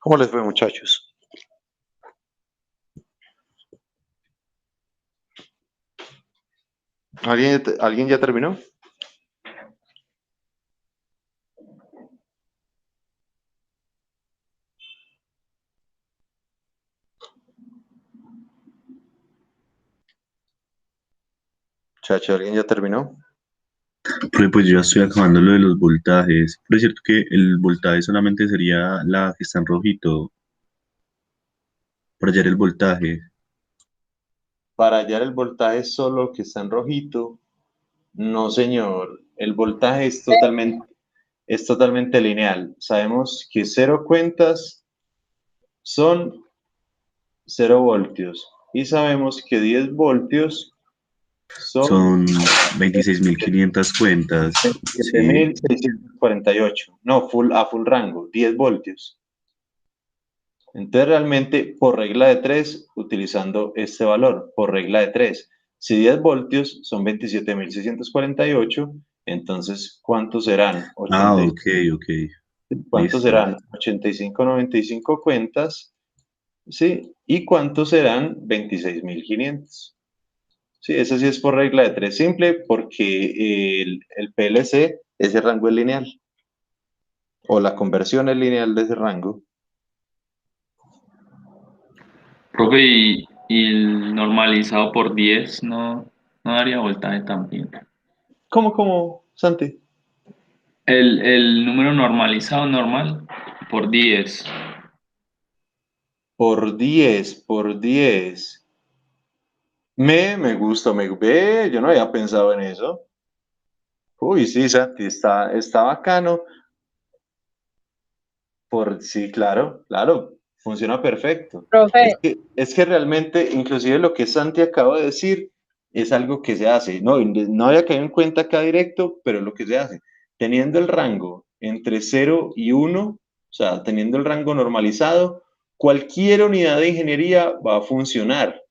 ¿Cómo les fue, muchachos? ¿Alguien ya terminó? Muchachos, ¿alguien ya terminó? Profe, pues yo ya estoy acabando lo de los voltajes. Pero es cierto que el voltaje solamente sería la que está en rojito, para hallar el voltaje. Para hallar el voltaje solo que está en rojito. No, señor. El voltaje es totalmente lineal. Sabemos que 0 cuentas son 0 voltios. Y sabemos que 10 voltios son Son 26.500 cuentas. Sí. 27.648. No, a full rango, 10 voltios. Entonces, realmente, por regla de 3, utilizando este valor, por regla de 3, si 10 voltios son 27.648, entonces, ¿cuántos serán? Ah, ok, ok. ¿Cuántos Listo. serán? 85.95 cuentas, ¿sí? ¿Y cuántos serán? 26.500. Sí, eso sí es por regla de 3 simple, porque el PLC, ese rango es lineal, o la conversión es lineal de ese rango. Profe, y el normalizado por 10 no daría voltaje también. ¿Cómo, Santi? El número normalizado normal por 10. Por 10. Me gusta, me ve, yo no había pensado en eso. Uy, sí, Santi, está bacano. Sí, claro, funciona perfecto. Profe, Es que realmente, inclusive lo que Santi acaba de decir, es algo que se hace. No había caído en cuenta acá directo, pero lo que se hace, teniendo el rango entre 0 y 1, o sea, teniendo el rango normalizado, cualquier unidad de ingeniería va a funcionar.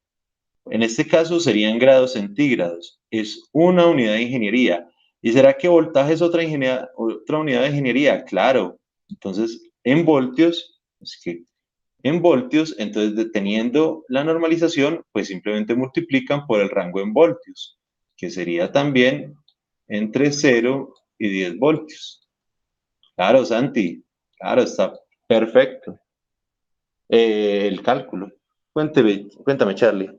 En este caso serían grados centígrados. Es una unidad de ingeniería. ¿Y será que voltaje es otra unidad de ingeniería? Claro. Entonces, en voltios, entonces teniendo la normalización, pues simplemente multiplican por el rango en voltios, que sería también entre 0 y 10 voltios. Claro, Santi. Claro, está perfecto. El cálculo. Cuéntame, Charlie.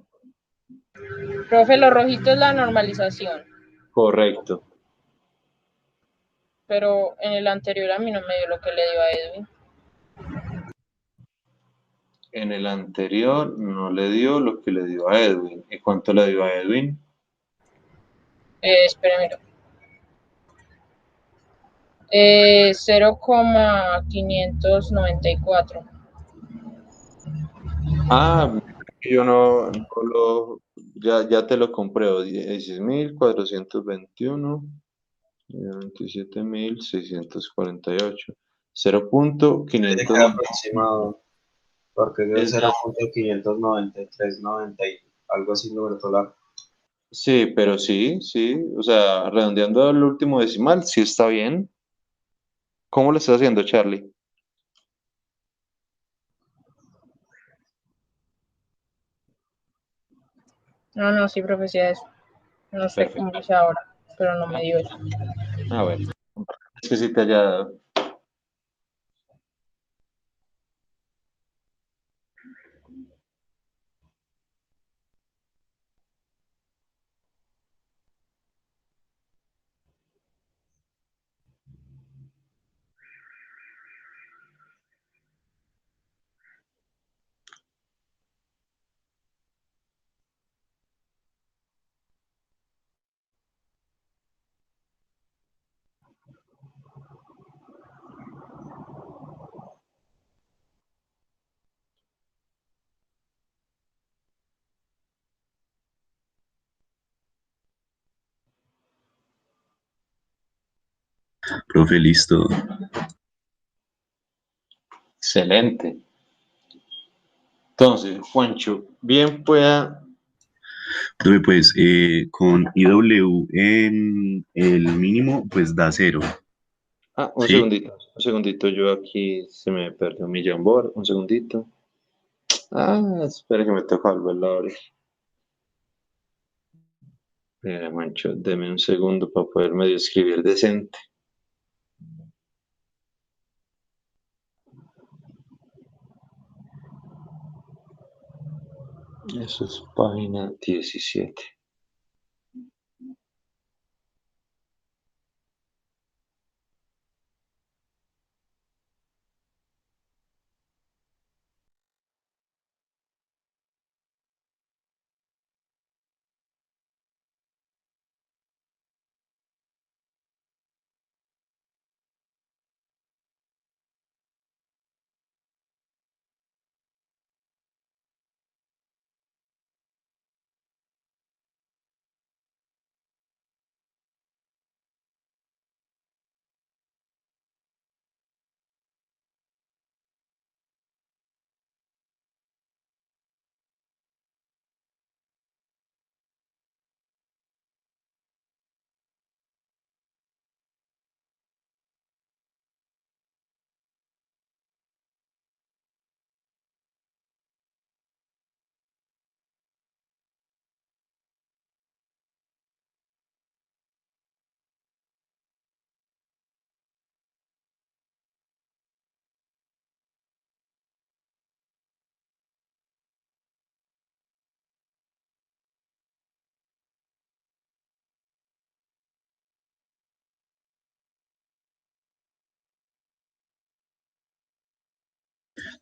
profe, lo rojito es la normalización, Correcto. pero en el anterior a mí no me dio lo que le dio a Edwin. En el anterior no le dio lo que le dio a Edwin. ¿Y cuánto le dio a Edwin? Espérame. 0,594. Ah, yo no lo. Ya te lo compré. 16.421, 27.648. Tiene que 0.500. ser aproximado, porque es de Es, 0.59390 y algo así número solar. sí, pero sí. O sea, redondeando el último decimal, sí está bien. ¿Cómo lo estás haciendo, Charlie? No, sí, profe, sí, eso. No sé cómo Perfecto. dice ahora, pero no me dio eso. Bueno. Es que sí te haya dado. Profe, listo. Excelente. Entonces, Juancho, bien pueda. Profe, pues con IW en el mínimo, pues da 0. Ah, Sí. un segundito, yo aquí se me perdió mi Jamboard, un segundito. Ah, espera que me toca volverlo a abrir. Mancho, deme un segundo para poder medio escribir decente. Eso es página 17.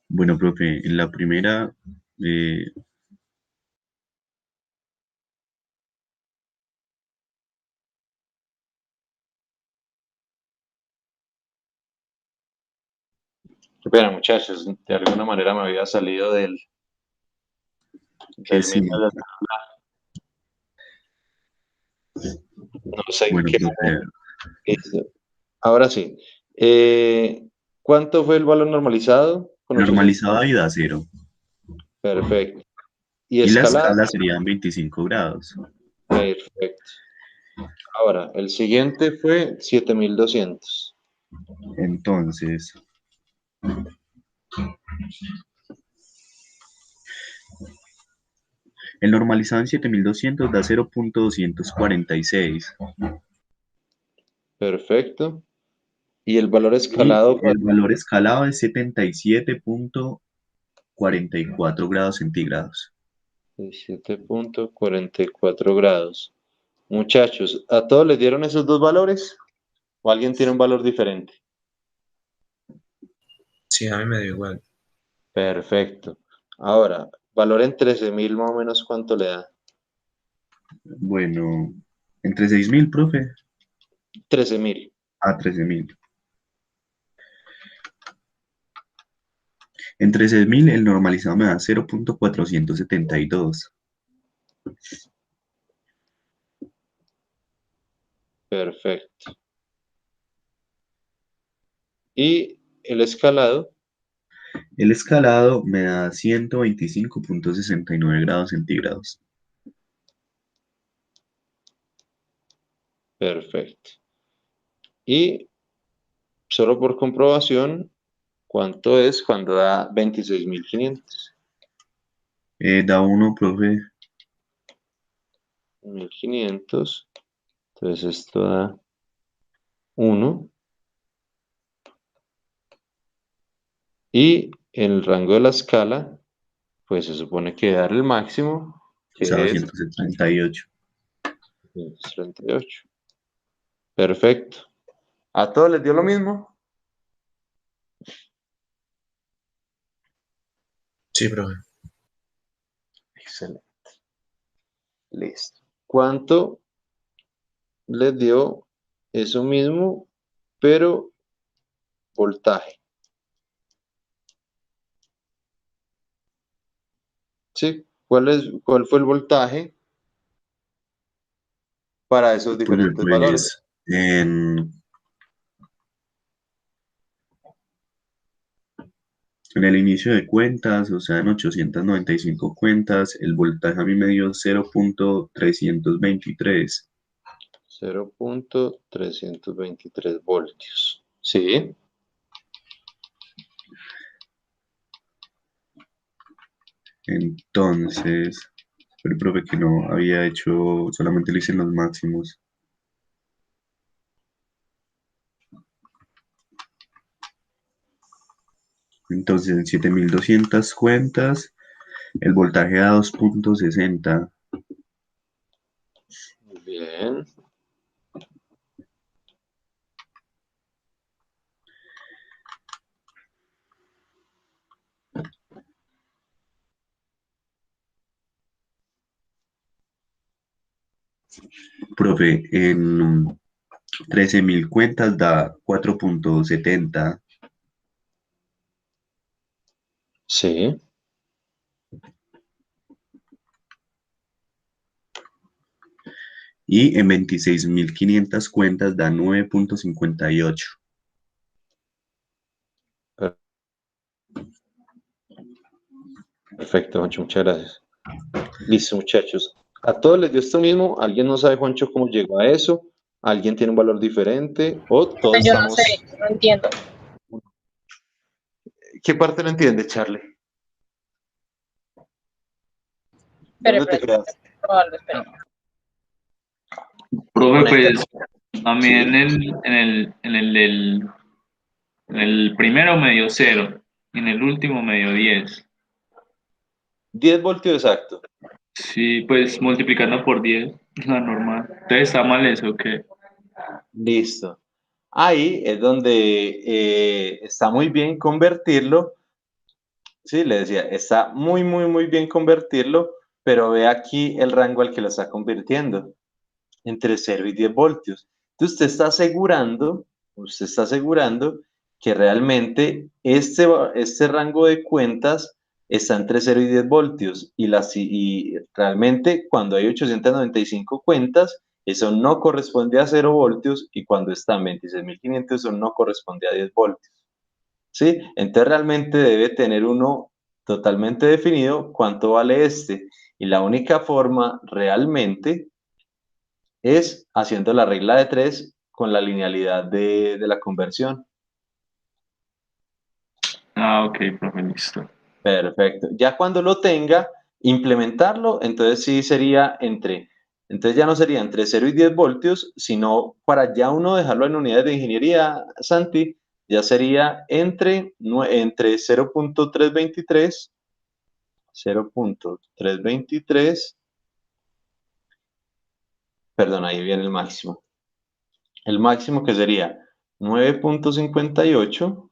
Bueno, profe, en la primera, eh, Espera, muchachos, de alguna manera me había salido del sí, mismo. No sé en bueno, qué profe, momento. Ahora sí. ¿Cuánto fue el valor normalizado? Con 800. normalizada y da cero. Perfecto. ¿Y Y la escalada? escala serían 25 grados. Perfecto. Ahora, el siguiente fue 7200. Entonces, el normalizado en 7200 da 0.246. Perfecto. ¿Y el valor Y escalado? el valor escalado es 77.44 grados centígrados. 7.44 grados. Muchachos, ¿a todos les dieron esos dos valores? ¿O alguien tiene un valor diferente? Sí, a mí me dio igual. Perfecto. Ahora, valor en 13.000 más o menos, ¿cuánto le da? Bueno, entre 6.000, profe, 13.000. a 13.000. Entre 6.000 el normalizado me da 0.472. Perfecto. Y el escalado, El escalado me da 125.69 grados centígrados. perfecto. Y solo por comprobación, ¿cuánto es cuando da 26.500? Da uno, profe. 1.500. Entonces esto da 1. Y en el rango de la escala, pues se supone que dar el máximo, Es a que es 238. 238. Perfecto. ¿A todos les dio lo mismo? Sí, profe. Excelente. Listo. ¿Cuánto les dio eso mismo, pero voltaje? ¿Sí? ¿Cuál fue el voltaje para esos Profe, diferentes valores? pues en el inicio de cuentas, o sea, en 895 cuentas, el voltaje a mí me dio 0.323. 0.323 voltios. Sí. Entonces, pero el profe que no había hecho, solamente le hice los máximos. Entonces, en 7200 cuentas, el voltaje a 2.60. Muy bien. Profe, en 13.000 cuentas da 4.70. Sí. Y en 26.500 cuentas da 9.58. Perfecto, Juancho, muchas gracias. Listo, muchachos. A todos les dio esto mismo. ¿Alguien no sabe, Juancho, cómo llegó a eso? ¿Alguien tiene un valor diferente? ¿O todos Yo no estamos... sé, no entiendo. ¿Qué parte no entiende, Charlie? Espere, ¿Dónde te espere, quedas? probarlo, espere. Profe, Conecta. pues a mí Sí. en el primero me dio 0, en el último me dio 10. 10 voltios exacto. Sí, pues multiplicando por 10, la normal. Entonces está mal eso, que Listo. Ahí es donde está muy bien convertirlo. Sí, le decía, está muy, muy, muy bien convertirlo, pero ve aquí el rango al que lo está convirtiendo, entre 0 y 10 voltios. Entonces usted está asegurando que realmente este rango de cuentas está entre 0 y 10 voltios y realmente cuando hay 895 cuentas, eso no corresponde a 0 voltios y cuando está en 26.500 eso no corresponde a 10 voltios. ¿Sí? Entonces realmente debe tener uno totalmente definido cuánto vale este. Y la única forma realmente es haciendo la regla de 3 con la linealidad de la conversión. ok, profe, listo. Perfecto. Ya cuando lo tenga, implementarlo, entonces sí sería entonces ya no sería entre 0 y 10 voltios, sino para ya uno dejarlo en unidades de ingeniería, Santi, ya sería entre 0.323, perdón, ahí viene el máximo. El máximo que sería 9.58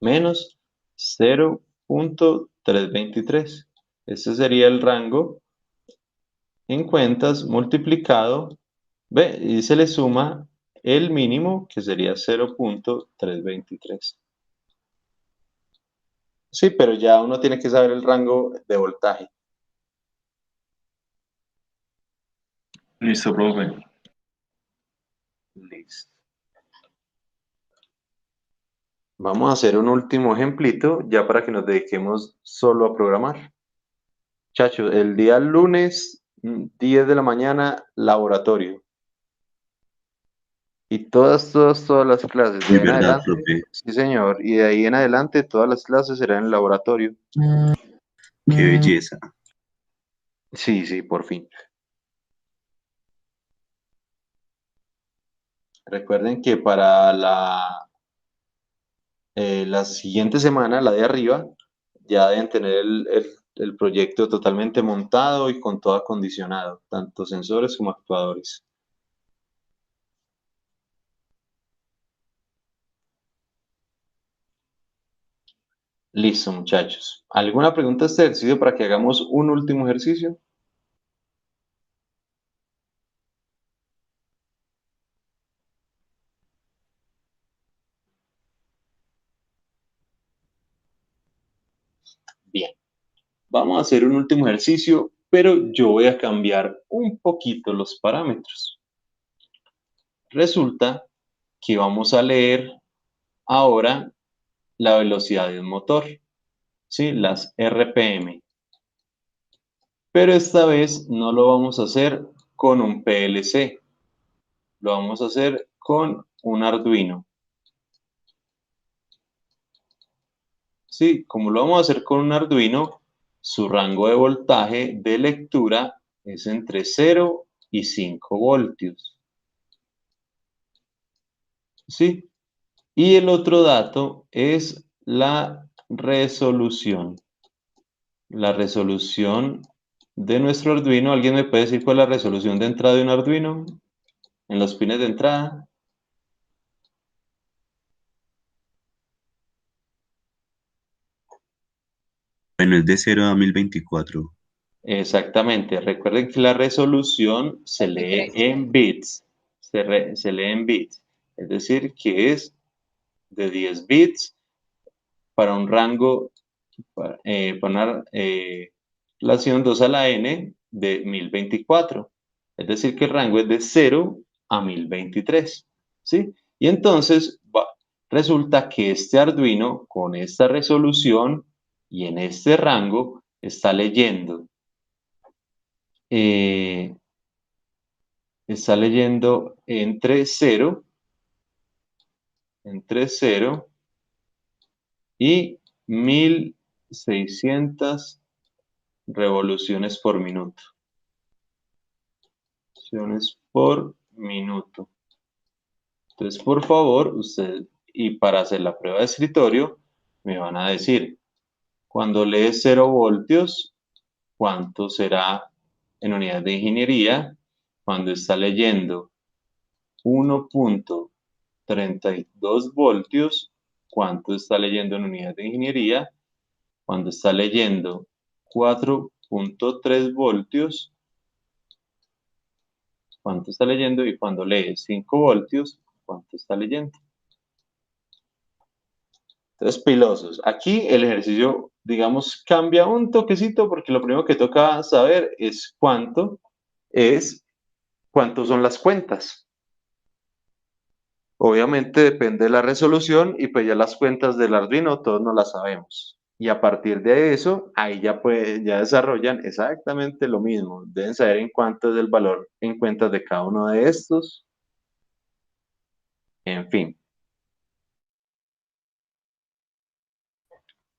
menos 0.323. Ese sería el rango en cuentas multiplicado, ve, y se le suma el mínimo que sería 0.323. Sí, pero ya uno tiene que saber el rango de voltaje. Listo, profe. Listo. Vamos a hacer un último ejemplito ya para que nos dediquemos solo a programar. Chacho, el día lunes, 10 de la mañana, laboratorio. Y todas las clases de Muy ahí en verdad, adelante, profe. sí señor, y de ahí en adelante todas las clases serán en el laboratorio. Qué belleza. Sí, sí, por fin. Recuerden que para la siguiente semana, la de arriba, ya deben tener el proyecto totalmente montado y con todo acondicionado, tanto sensores como actuadores. Listo, muchachos. ¿Alguna pregunta a este ejercicio para que hagamos un último ejercicio? Bien. Vamos a hacer un último ejercicio, pero yo voy a cambiar un poquito los parámetros. Resulta que vamos a leer ahora la velocidad de un motor, ¿sí? Las RPM. Pero esta vez no lo vamos a hacer con un PLC. lo vamos a hacer con un Arduino. Sí, como lo vamos a hacer con un Arduino, su rango de voltaje de lectura es entre 0 y 5 voltios. ¿Sí? Y el otro dato es la resolución. La resolución de nuestro Arduino. ¿Alguien me puede decir cuál es la resolución de entrada de un Arduino? En los pines de entrada. Bueno, es de 0 a 1024. Exactamente. Recuerden que la resolución se lee 23. en bits. Se lee en bits. Es decir, que es de 10 bits para un rango, para una relación 2 a la n de 1024. Es decir, que el rango es de 0 a 1023. ¿Sí? Y entonces resulta que este Arduino con esta resolución y en este rango eh, está leyendo entre 0 y 1600 revoluciones por minuto. Revoluciones por minuto. Entonces, por favor, usted, y para hacer la prueba de escritorio, me van a decir, cuando lee 0 voltios, ¿cuánto será en unidades de ingeniería? Cuando está leyendo 1.32 voltios, ¿cuánto está leyendo en unidades de ingeniería? Cuando está leyendo 4.3 voltios, ¿cuánto está leyendo? Y cuando lee 5 voltios, ¿cuánto está leyendo? Entonces, pilosos. Aquí el ejercicio, digamos, cambia un toquecito porque lo primero que toca saber es cuánto son las cuentas. Obviamente depende de la resolución y pues ya las cuentas del Arduino todos no las sabemos. Y a partir de eso, ahí ya desarrollan exactamente lo mismo. Deben saber en cuánto es el valor en cuentas de cada uno de estos. En fin.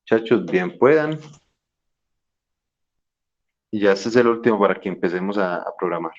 Muchachos, bien puedan. Y ya este es el último para que empecemos a programar.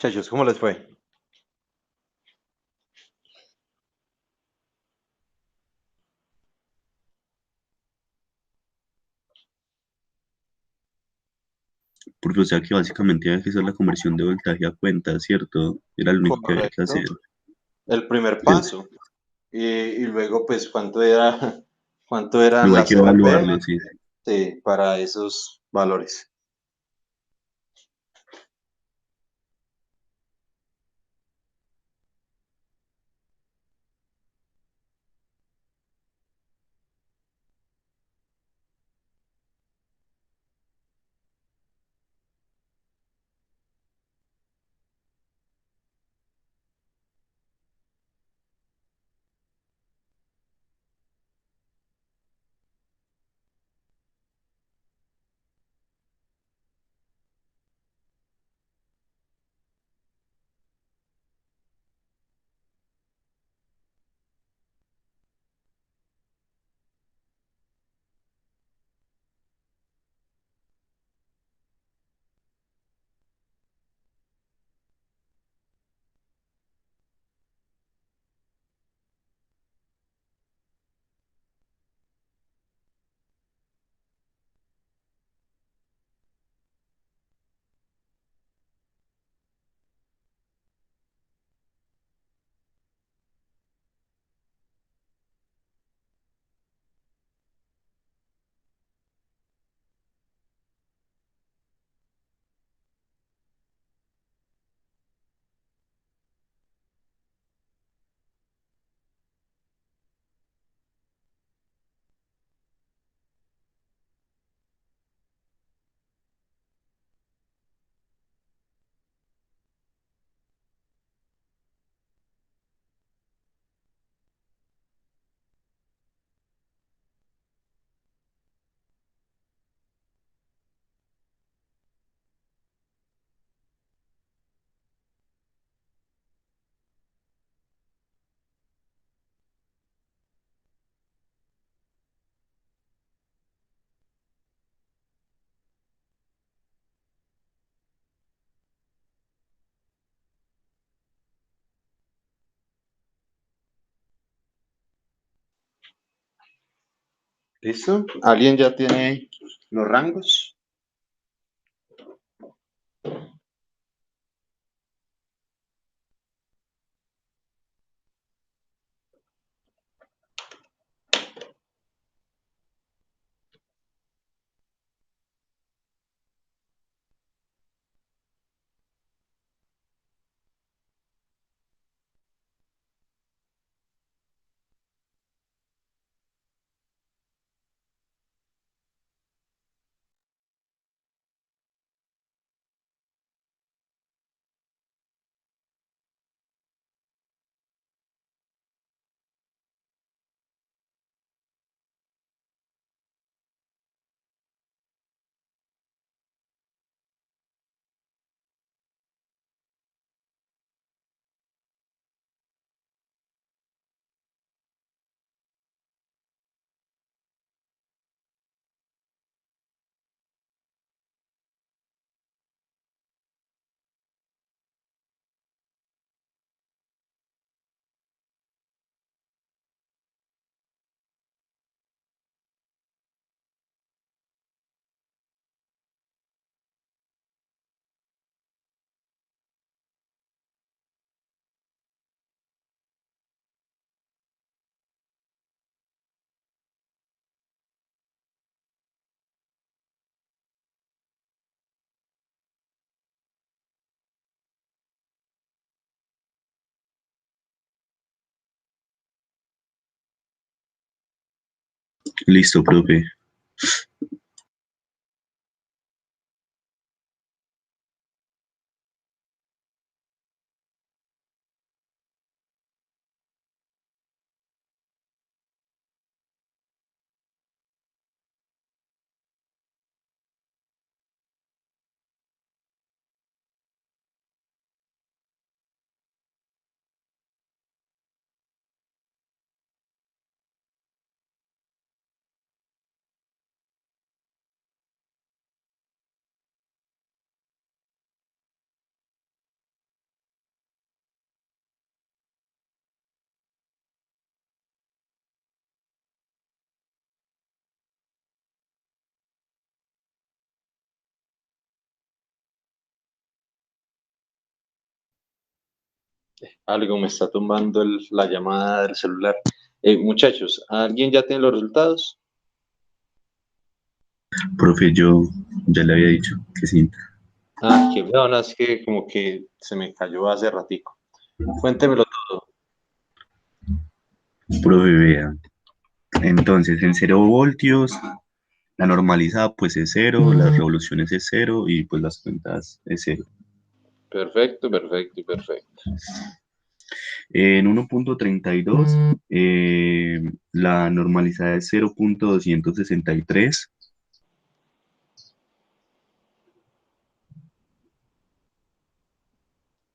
Muchachos, ¿cómo les fue? Porque o sea que básicamente había que hacer la conversión de voltaje a cuenta, ¿cierto? Era lo único que había que Correcto. hacer. El primer Pues, paso. Y luego, pues, cuánto eran igual hay las que RP, evaluarlo, sí. sí, para esos valores. ¿Listo? ¿Alguien ya tiene los rangos? Listo, profe. Algo me está tumbando la llamada del celular. Muchachos, ¿alguien ya tiene los resultados? Profe, yo ya le había dicho que sí. Ah, qué bueno, es que como que se me cayó hace ratico. Cuéntemelo todo. Profe, vea. Entonces, en 0 voltios, la normalizada pues es 0, las revoluciones es 0 y pues las cuentas es 0. Perfecto, perfecto y perfecto. En 1.32, la normalizada es 0.263.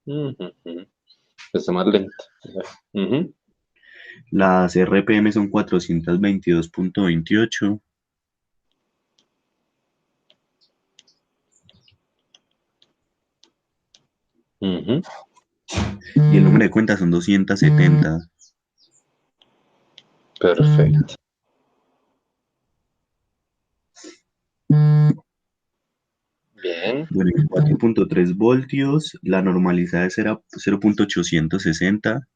Ujú. Está más lento. Ujú. Las RPM son 422.28. Ujú. Y el número de cuentas son 270. Perfecto. Bien. Bueno, en 4.3 voltios, la normalizada es 0.860.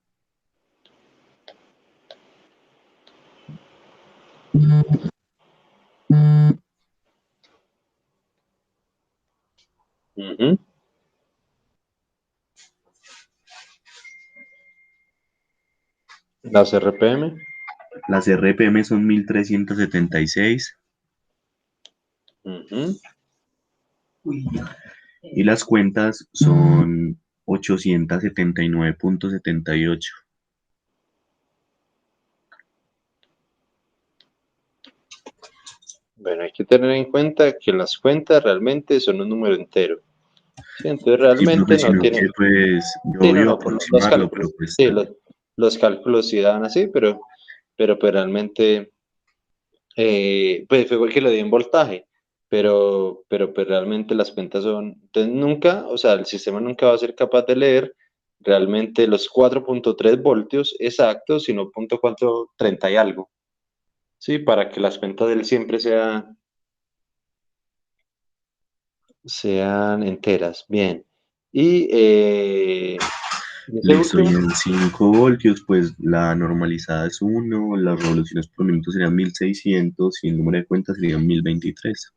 Ujú. Las RPM. Las RPM son 1376. Ujú. Y las cuentas son 879.78. Bueno, hay que tener en cuenta que las cuentas realmente son un número entero. Sí, entonces Sí, profe, realmente no sino que tienen. pues Sí, yo no, iba a no, por los aproximarlo, pero cálculos. pues Sí, los cálculos sí dan así, pero pues realmente, pues fue igual que lo di en voltaje, pero pues realmente las cuentas son, entonces nunca, o sea, el sistema nunca va a ser capaz de leer realmente los 4.3 voltios exactos, sino 430 y algo, sí, para que las cuentas de él siempre sean enteras, bien. Y ese listo. Y último, en 5 voltios, pues la normalizada es 1, las revoluciones por minuto serían 1600 y el número de cuentas serían 1023.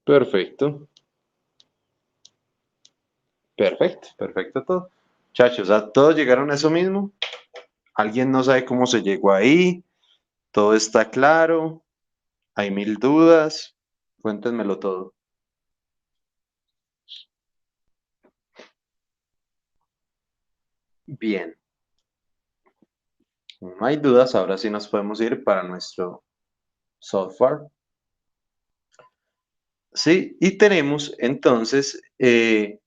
perfecto. Perfecto, perfecto todo. Muchachos, ¿a todos llegaron a eso mismo? ¿Alguien no sabe cómo se llegó ahí? ¿Todo está claro? ¿Hay mil dudas? Cuéntenmelo todo. Bien, no hay dudas, ahora sí nos podemos ir para nuestro software. Sí, y tenemos entonces el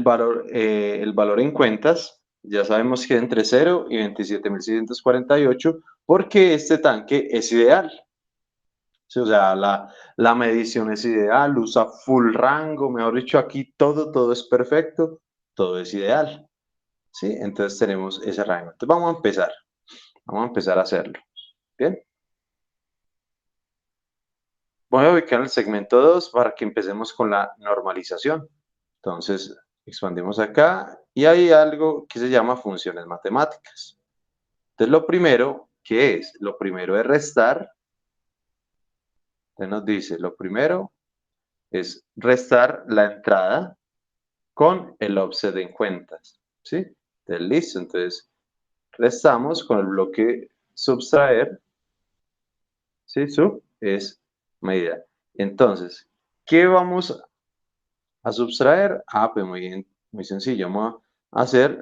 valor en cuentas. Ya sabemos que entre 0 y 27.648, porque este tanque es ideal. Sí, o sea, la medición es ideal, usa full rango, mejor dicho, aquí todo es perfecto, todo es ideal. ¿Sí? Entonces tenemos ese rango. Entonces vamos a empezar a hacerlo. Bien, voy a ubicar el segmento 2 para que empecemos con la normalización. Entonces, expandimos acá y hay algo que se llama funciones matemáticas. Entonces, lo primero, ¿qué es? Lo primero es restar. Entonces nos dice, lo primero es restar la entrada con el offset en cuentas, ¿sí? Entonces, listo, entonces restamos con el bloque subtraer, ¿sí? Sub es medida. Entonces, ¿qué vamos a subtraer? Ah, pues muy bien, muy sencillo, vamos a hacer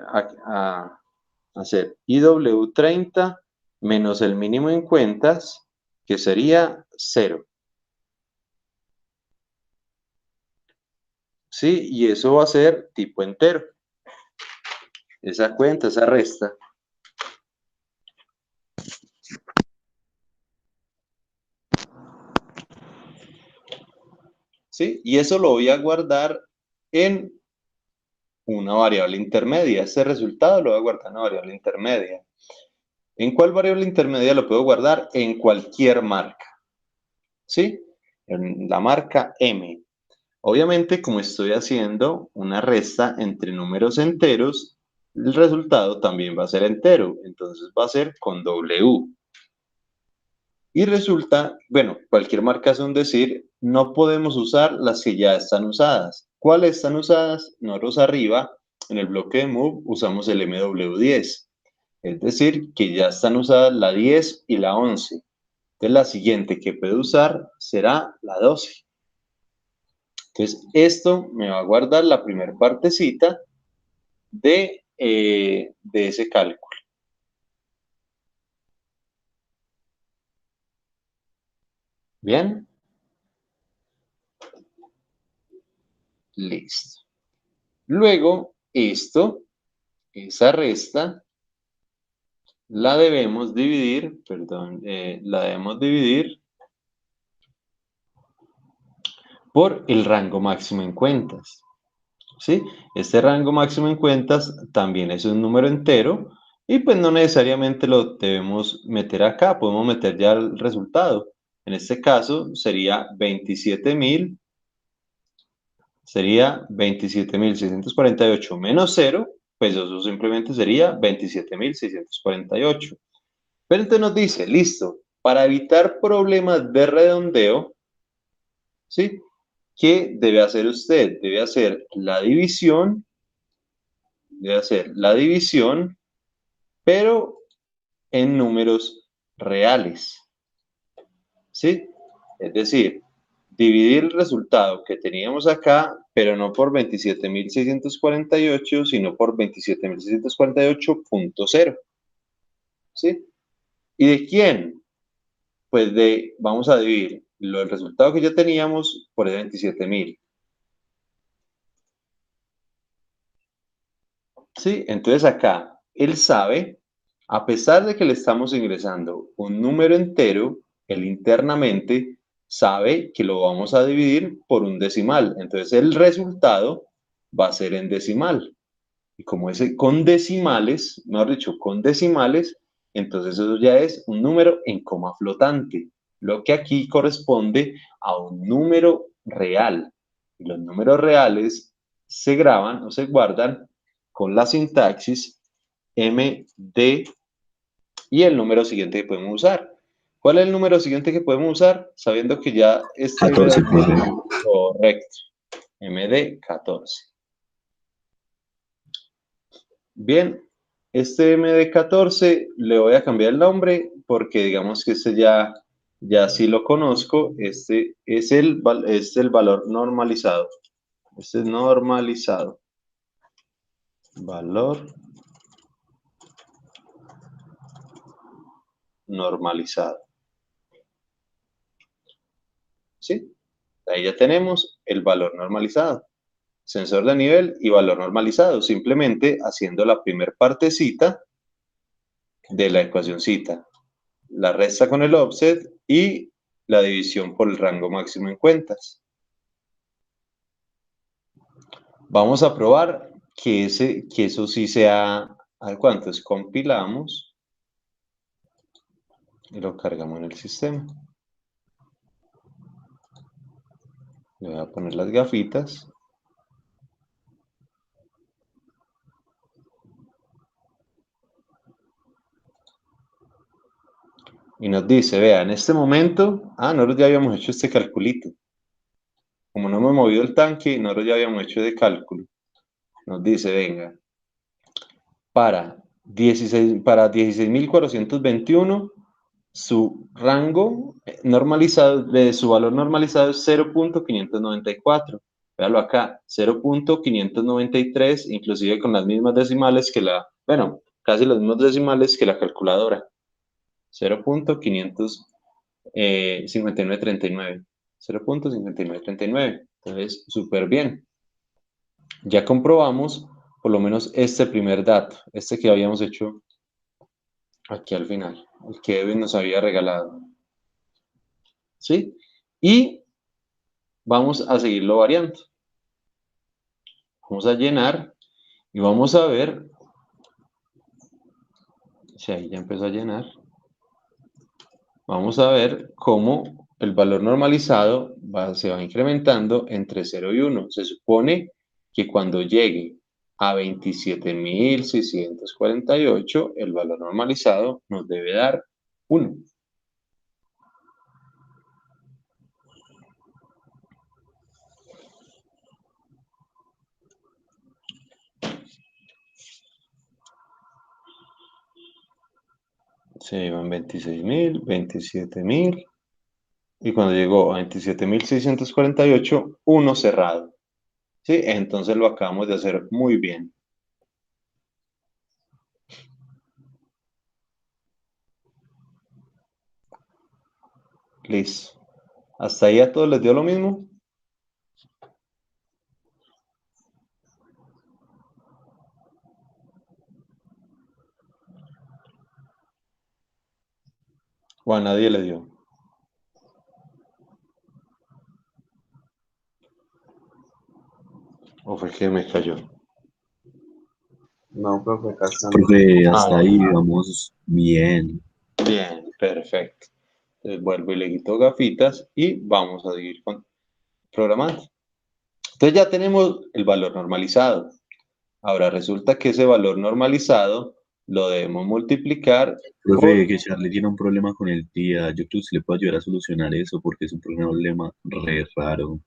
IW30 menos el mínimo en cuentas, que sería 0, ¿sí? Y eso va a ser tipo entero, esa cuenta, esa resta. ¿Sí? Y eso lo voy a guardar en una variable intermedia. Ese resultado lo voy a guardar en una variable intermedia. ¿En cuál variable intermedia lo puedo guardar? En cualquier marca. ¿Sí? En la marca M. Obviamente, como estoy haciendo una resta entre números enteros, el resultado también va a ser entero, entonces va a ser con W. Y resulta, bueno, cualquier marca es un decir, no podemos usar las que ya están usadas. ¿Cuáles están usadas? Nosotros arriba, en el bloque de move, usamos el MW10. Es decir, que ya están usadas la 10 y la 11. Entonces, la siguiente que puedo usar será la 12. Entonces, esto me va a guardar la primera partecita de ese cálculo. ¿Bien? Listo. Luego, esa resta, la debemos dividir por el rango máximo en cuentas. ¿Sí? Este rango máximo en cuentas también es un número entero y pues no necesariamente lo debemos meter acá, podemos meter ya el resultado. En este caso sería 27.648 menos 0, pues eso simplemente sería 27.648. Pero entonces nos dice, listo, para evitar problemas de redondeo, ¿sí? ¿Qué debe hacer usted? Debe hacer la división, pero en números reales, ¿sí? Es decir, dividir el resultado que teníamos acá, pero no por 27.648, sino por 27.648.0, ¿sí? ¿Y de quién? Pues vamos a dividir el resultado que ya teníamos por el 27.000. ¿Sí? Entonces acá, él sabe, a pesar de que le estamos ingresando un número entero, él internamente sabe que lo vamos a dividir por un decimal. Entonces el resultado va a ser en decimal. Y como es con decimales, mejor dicho, con decimales, entonces eso ya es un número en coma flotante, lo que aquí corresponde a un número real. Y los números reales se graban o se guardan con la sintaxis MD y el número siguiente que podemos usar. ¿Cuál es el número siguiente que podemos usar? Sabiendo que ya este 14, profe. correcto, MD 14. Bien, este MD14 le voy a cambiar el nombre porque digamos que este ya sí lo conozco. Este es el valor normalizado. Este es normalizado. Valor normalizado. ¿Sí? Ahí ya tenemos el valor normalizado. Sensor de nivel y valor normalizado. Simplemente haciendo la primera partecita de la ecuacióncita. La resta con el offset y la división por el rango máximo en cuentas. Vamos a probar que eso sí sea. ¿Al cuánto? Entonces compilamos y lo cargamos en el sistema. Le voy a poner las gafitas. Y nos dice, vea, en este momento, nosotros ya habíamos hecho este calculito. Como no hemos movido el tanque, nosotros ya habíamos hecho de cálculo. Nos dice, venga, para 16.421, su rango normalizado, de su valor normalizado es 0.594. Véalo acá, 0.593, inclusive con las mismas decimales que casi los mismos decimales que la calculadora. 0.5939. 0.5939. Entonces, súper bien. Ya comprobamos por lo menos este primer dato, este que habíamos hecho aquí al final, el que Edwin nos había regalado. ¿Sí? Y vamos a seguirlo variando. Vamos a llenar y vamos a ver si ahí ya empezó a llenar. Vamos a ver cómo el valor normalizado se va incrementando entre 0 y 1. Se supone que cuando llegue a 27.648, el valor normalizado nos debe dar 1. Se llevan 26.000, 27.000. Y cuando llegó a 27.648, 1 cerrado. ¿Sí? Entonces lo acabamos de hacer muy bien. Listo. ¿Hasta ahí a todos les dio lo mismo? ¿O a nadie le dio? ¿O fue que me cayó? No, profe, acá estamos. Profe, hasta Ah, ahí vamos bien. Bien, perfecto. Entonces vuelvo y le quito gafitas y vamos a seguir programando. Entonces ya tenemos el valor normalizado. Ahora resulta que ese valor normalizado lo debemos multiplicar Profe, por... que Charlie tiene un problema con el tía. Yo creo que usted le puede ayudar a solucionar eso porque es un problema re raro.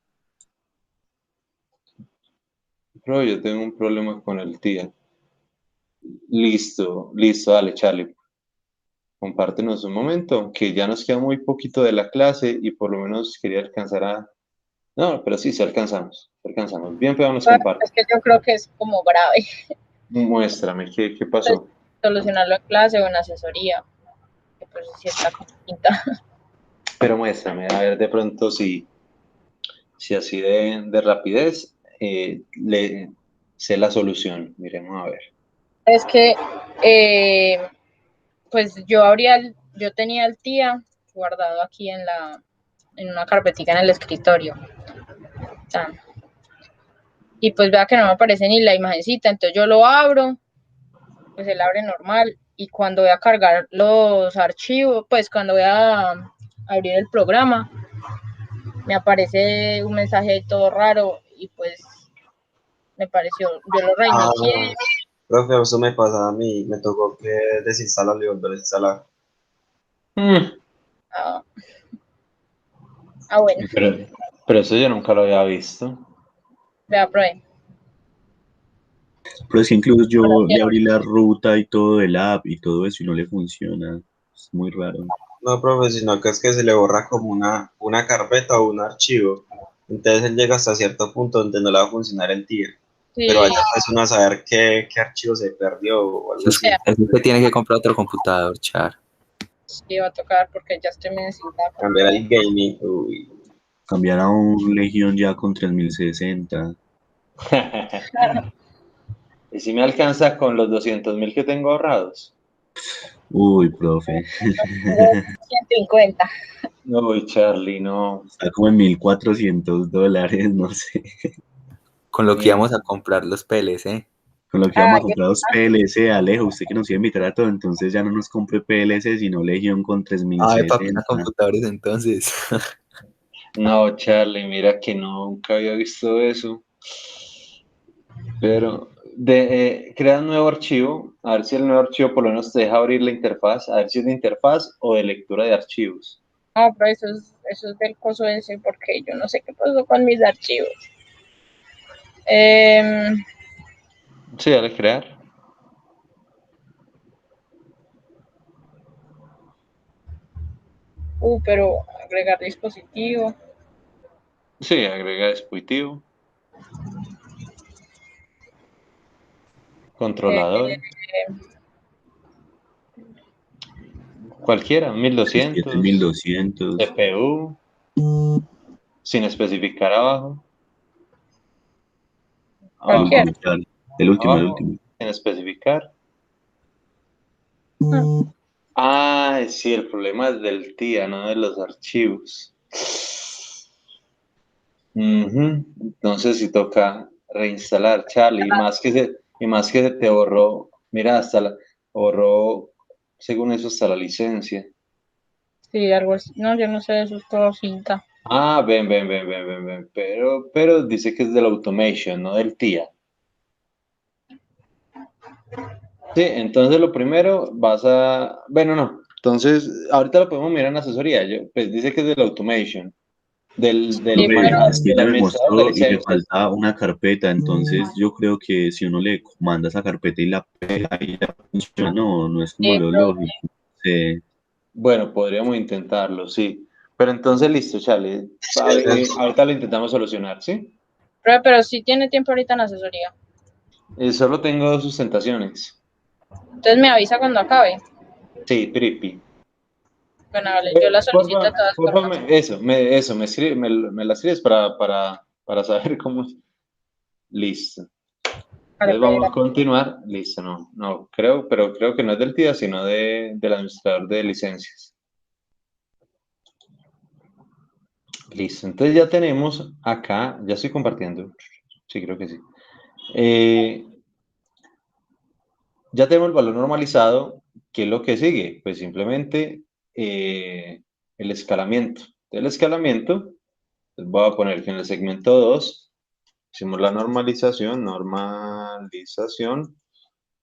Pero yo tengo un problema con el tía. Listo, dale, Charlie. Compártenos un momento, que ya nos queda muy poquito de la clase y por lo menos quería alcanzar a... No, pero sí, sí alcanzamos, alcanzamos. Bien, pero nos comparte. Es que yo creo que es como grave Muéstrame, ¿qué pasó? solucionarlo en clase o en asesoría, que pues sí está como pinta. Pero muéstrame, a ver de pronto si así de rapidez le sé la solución. Miremos a ver. Es que, pues yo tenía el tía guardado aquí en una carpetica en el escritorio. Tan. Y pues vea que no me aparece ni la imagencita, entonces yo lo abro, pues él abre normal, y cuando voy a cargar los archivos, pues cuando voy a abrir el programa, me aparece un mensaje todo raro y pues me pareció, yo lo Ah, reinicié. profe, eso me pasa a mí. Me tocó que desinstalarlo y volver a instalar. Mm, Ah, bueno, pero, pero eso yo nunca lo había visto. vea, probé. Pero es que incluso yo le abrí la ruta y todo del app y todo eso y no le funciona. Es muy raro. No, profe, sino que es que se le borra como una carpeta o un archivo. Entonces él llega hasta cierto punto donde no le va a funcionar el TIA. Pero Sí, allá pues uno a saber qué archivo se perdió o algo así. Es que tiene que comprar otro computador, Char. sí, va a tocar porque ya estoy medio sin datos. Cambiar el gaming. Uy. Cambiar a un Legion ya con 3060. ¿Y si me alcanza con los 200.000 que tengo ahorrados? Uy, profe. 150. No, Charlie, no. Está como en $1,400, no sé. Con lo que Bien. íbamos a comprar los PLC. Con lo que vamos a Ay, comprar dos PLC, Alejo, usted que nos iba a invitar a todo, entonces ya no nos compre PLC, sino Legion con Ay, papi, 3060. computadores entonces. No, Charlie, mira que nunca había visto eso. Pero crea un nuevo archivo, a ver si el nuevo archivo por lo menos te deja abrir la interfaz, a ver si es de interfaz o de lectura de archivos. no, pero eso es del coso ese porque yo no sé qué pasó con mis archivos. Eh, Sí, dale crear. pero agregar dispositivo. Sí, agrega dispositivo, Eh, controlador, cualquiera, 1200, 7200. CPU, sin especificar abajo, El Cualquiera. abajo, último, Charlie. El último, el abajo, último. sin especificar. Ah, Ah, sí, el problema es del TIA, no de los archivos. Ujú. Entonces si toca reinstalar, Charlie, y más que se te borró, mira, borró, según eso, hasta la licencia. Sí, algo así. No, yo no sé, eso es todo cinta. Ah, ven. Pero dice que es del automation, no del TIA. Sí, entonces lo primero bueno, no. Entonces, ahorita lo podemos mirar en asesoría. Pues dice que es del automation, Sí, Profe, pero es que del ella me administrador de mostró y le licencias. falta una carpeta, entonces yo creo que si uno le manda esa carpeta y la pega y ya funciona, no es como sí, lo pero, lógico. Sí. Bueno, podríamos intentarlo, sí. Pero entonces, listo, chale. Ahorita lo intentamos solucionar, ¿sí? pero sí tiene tiempo ahorita en asesoría. Solo tengo dos sustentaciones. Entonces me avisa cuando acabe. Sí, tripi. Bueno, vale, yo la solicito de todas Porfa, formas. me la escribes para saber cómo es. Listo. Vale, Entonces pues, vamos a gracias. continuar. Listo, no, pero creo que no es del TIA, sino del administrador de licencias. Listo, entonces ya tenemos acá, ya estoy compartiendo. Sí, creo que sí. Ya tenemos el valor normalizado. ¿Qué es lo que sigue? Pues simplemente el escalamiento. El escalamiento, pues voy a poner que en el segmento 2 hicimos la normalización,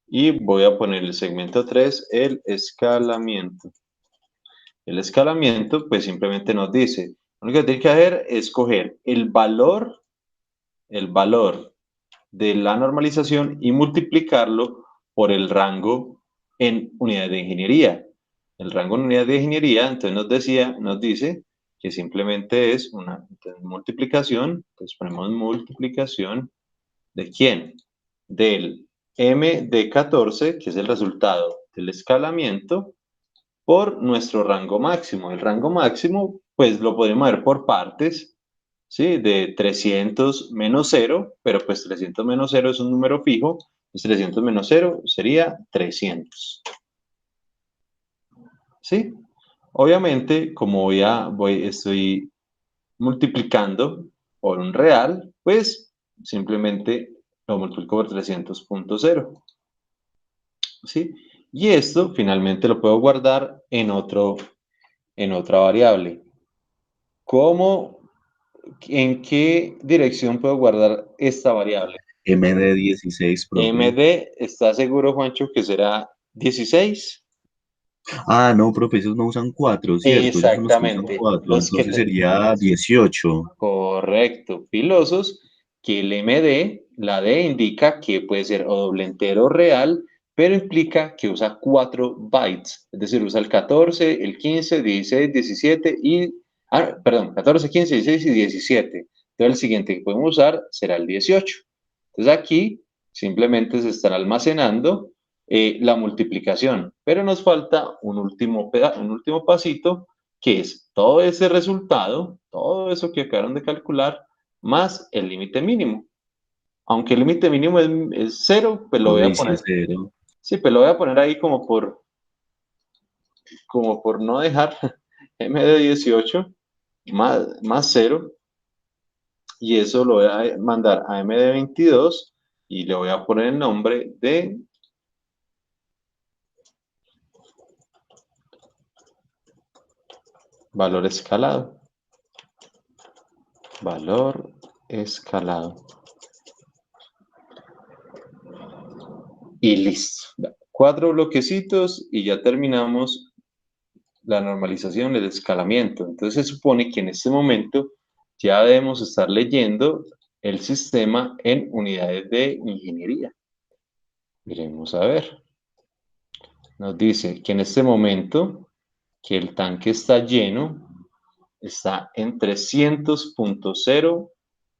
y voy a poner el segmento 3 el escalamiento. El escalamiento, pues simplemente nos dice, lo único que tiene que hacer es coger el valor de la normalización y multiplicarlo por el rango en unidades de ingeniería. El rango en unidades de ingeniería, entonces nos dice que simplemente es una multiplicación, entonces ponemos multiplicación ¿de quién? Del M de 14, que es el resultado del escalamiento, por nuestro rango máximo. El rango máximo, pues lo podemos ver por partes, ¿sí? De 300 menos 0, pero pues 300 menos 0 es un número fijo, pues 300 menos 0 sería 300, ¿sí? Obviamente, como estoy multiplicando por un real, pues simplemente lo multiplico por 300.0, ¿sí? Y esto finalmente lo puedo guardar en otra variable. ¿En qué dirección puedo guardar esta variable? MD16, profe. MD, ¿está seguro, Juancho, que será 16? No, profe, esos no usan 4, ¿cierto? Esos son los que usan Exactamente, 4, entonces sería 18. correcto, pilosos, que el MD, la D indica que puede ser o doble entero o real, pero implica que usa 4 bytes, es decir, usa el 14, el 15, 16, 17 perdón, 14, 15, 16 y 17. Entonces el siguiente que podemos usar será el 18. Entonces aquí simplemente se estará almacenando la multiplicación, pero nos falta un último pasito, que es todo ese resultado, todo eso que acabaron de calcular, más el límite mínimo. Aunque el límite mínimo es 0, pues lo voy Profe, a y si poner, es 0. sí, pues lo voy a poner ahí como por no dejar m de 18 más 0, y eso lo voy a mandar a m de 22 y le voy a poner el nombre de valor escalado. Valor escalado. Y listo. 4 bloquecitos y ya terminamos la normalización, el escalamiento. Entonces se supone que en este momento ya debemos estar leyendo el sistema en unidades de ingeniería. Miremos a ver. Nos dice que en este momento que el tanque está lleno, está en 300.0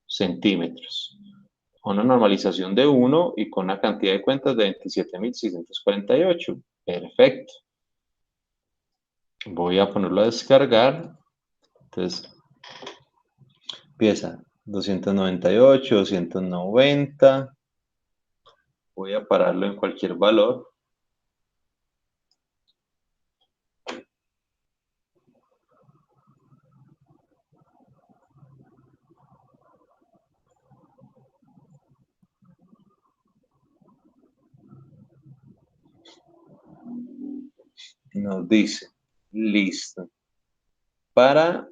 centímetros. Una normalización de 1 y con una cantidad de cuentas de 27.648. Perfecto. Voy a ponerlo a descargar. Entonces, empieza 298, 290. Voy a pararlo en cualquier valor. Nos dice, listo. Para,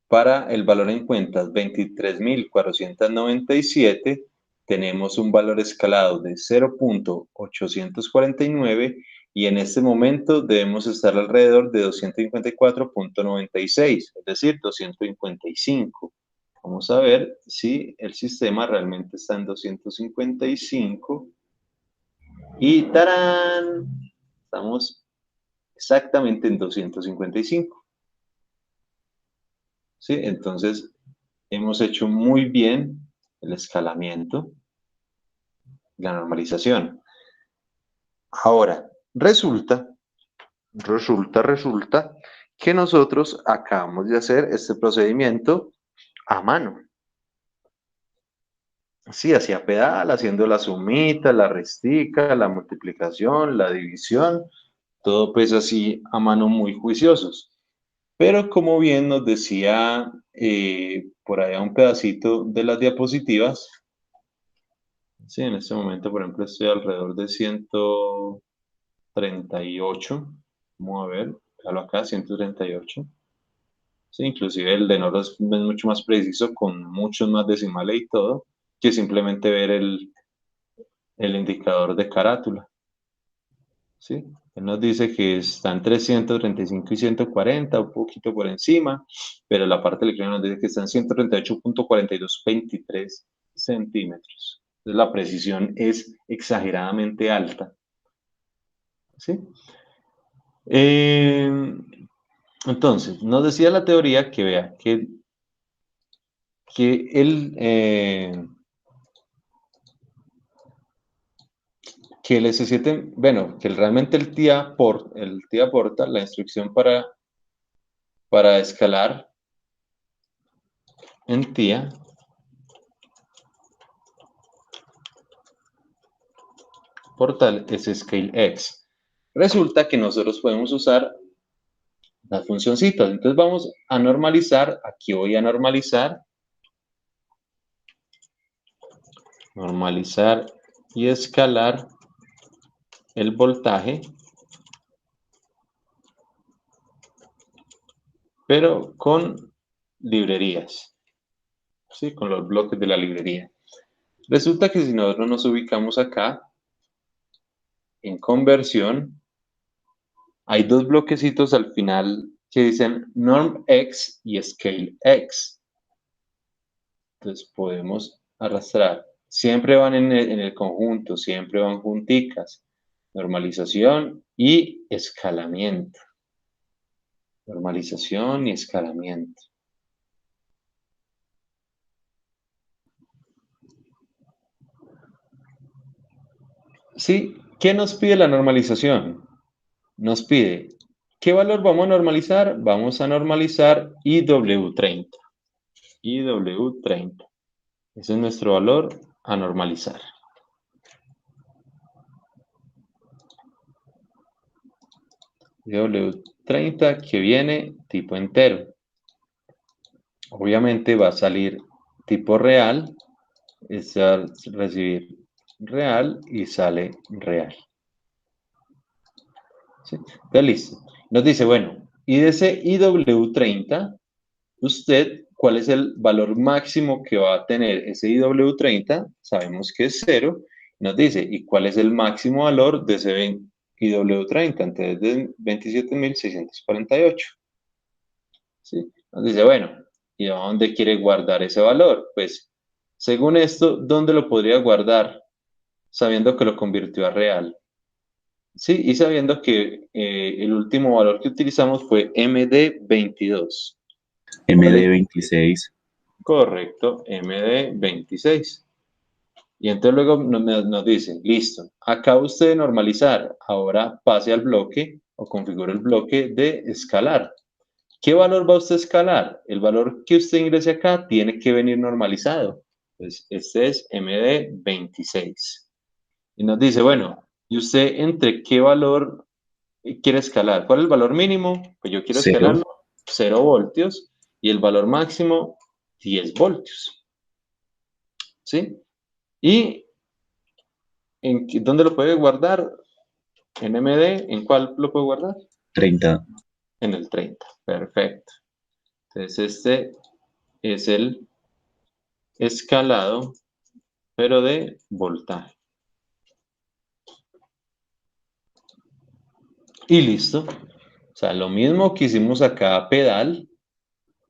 para el valor en cuentas 23.497, tenemos un valor escalado de 0.849 y en este momento debemos estar alrededor de 254.96, es decir, 255. Vamos a ver si el sistema realmente está en 255. Y ¡tarán! Estamos exactamente en 255. ¿Sí? Entonces, hemos hecho muy bien el escalamiento, la normalización. Ahora, resulta que nosotros acabamos de hacer este procedimiento a mano. Sí, hacia pedal, haciendo la sumita, la restica, la multiplicación, la división, todo pues así a mano muy juiciosos. Pero como bien nos decía por allá un pedacito de las diapositivas, sí, en este momento, por ejemplo, estoy alrededor de 138. Vamos a ver, déjalo acá, 138. Sí, inclusive el de Noro es mucho más preciso, con muchos más decimales y todo, que simplemente ver el indicador de carátula. ¿Sí? Él nos dice que está entre 135 y 140, un poquito por encima, pero la parte del cliente nos dice que está en 138.4223 centímetros. Entonces la precisión es exageradamente alta. ¿Sí? Entonces, nos decía la teoría que vea que el S7, bueno, que realmente el TIA aporta la instrucción para escalar en TIA portal es ScaleX. Resulta que nosotros podemos usar las funcioncitas. Entonces vamos a normalizar. Aquí voy a normalizar y escalar el voltaje, pero con librerías, ¿sí? Con los bloques de la librería. Resulta que si nosotros nos ubicamos acá, en conversión, hay dos bloquecitos al final que dicen NormX y ScaleX. Entonces podemos arrastrar. Siempre van en el conjunto, siempre van junticas. Normalización y escalamiento. Normalización y escalamiento. Sí, ¿qué nos pide la normalización? Nos pide, ¿qué valor vamos a normalizar? Vamos a normalizar IW30. IW30. Ese es nuestro valor a normalizar. IW30 que viene tipo entero. Obviamente va a salir tipo real, es a recibir real y sale real. ¿Sí? Entonces, listo. Nos dice, bueno, y de ese IW30, usted, ¿cuál es el valor máximo que va a tener ese IW30? Sabemos que es 0. Nos dice, ¿y cuál es el máximo valor de ese IW30? Entonces, de 27.648. ¿Sí? Nos dice, bueno, ¿y a dónde quiere guardar ese valor? Pues, según esto, ¿dónde lo podría guardar? Sabiendo que lo convirtió a real. Sí, y sabiendo que el último valor que utilizamos fue MD22. MD26. Correcto, MD26. Y entonces luego nos dice, listo, acaba usted de normalizar, ahora pase al bloque o configure el bloque de escalar. ¿Qué valor va usted a escalar? El valor que usted ingrese acá tiene que venir normalizado. Pues este es MD26. Y nos dice, bueno, ¿y usted entre qué valor quiere escalar? ¿Cuál es el valor mínimo? Pues yo quiero 0. escalarlo 0 voltios y el valor máximo 10 voltios. ¿Sí? ¿Y dónde lo puede guardar? NMD, ¿en cuál lo puedo guardar? 30. En el 30, perfecto. Entonces este es el escalado, pero de voltaje. Y listo. O sea, lo mismo que hicimos acá pedal,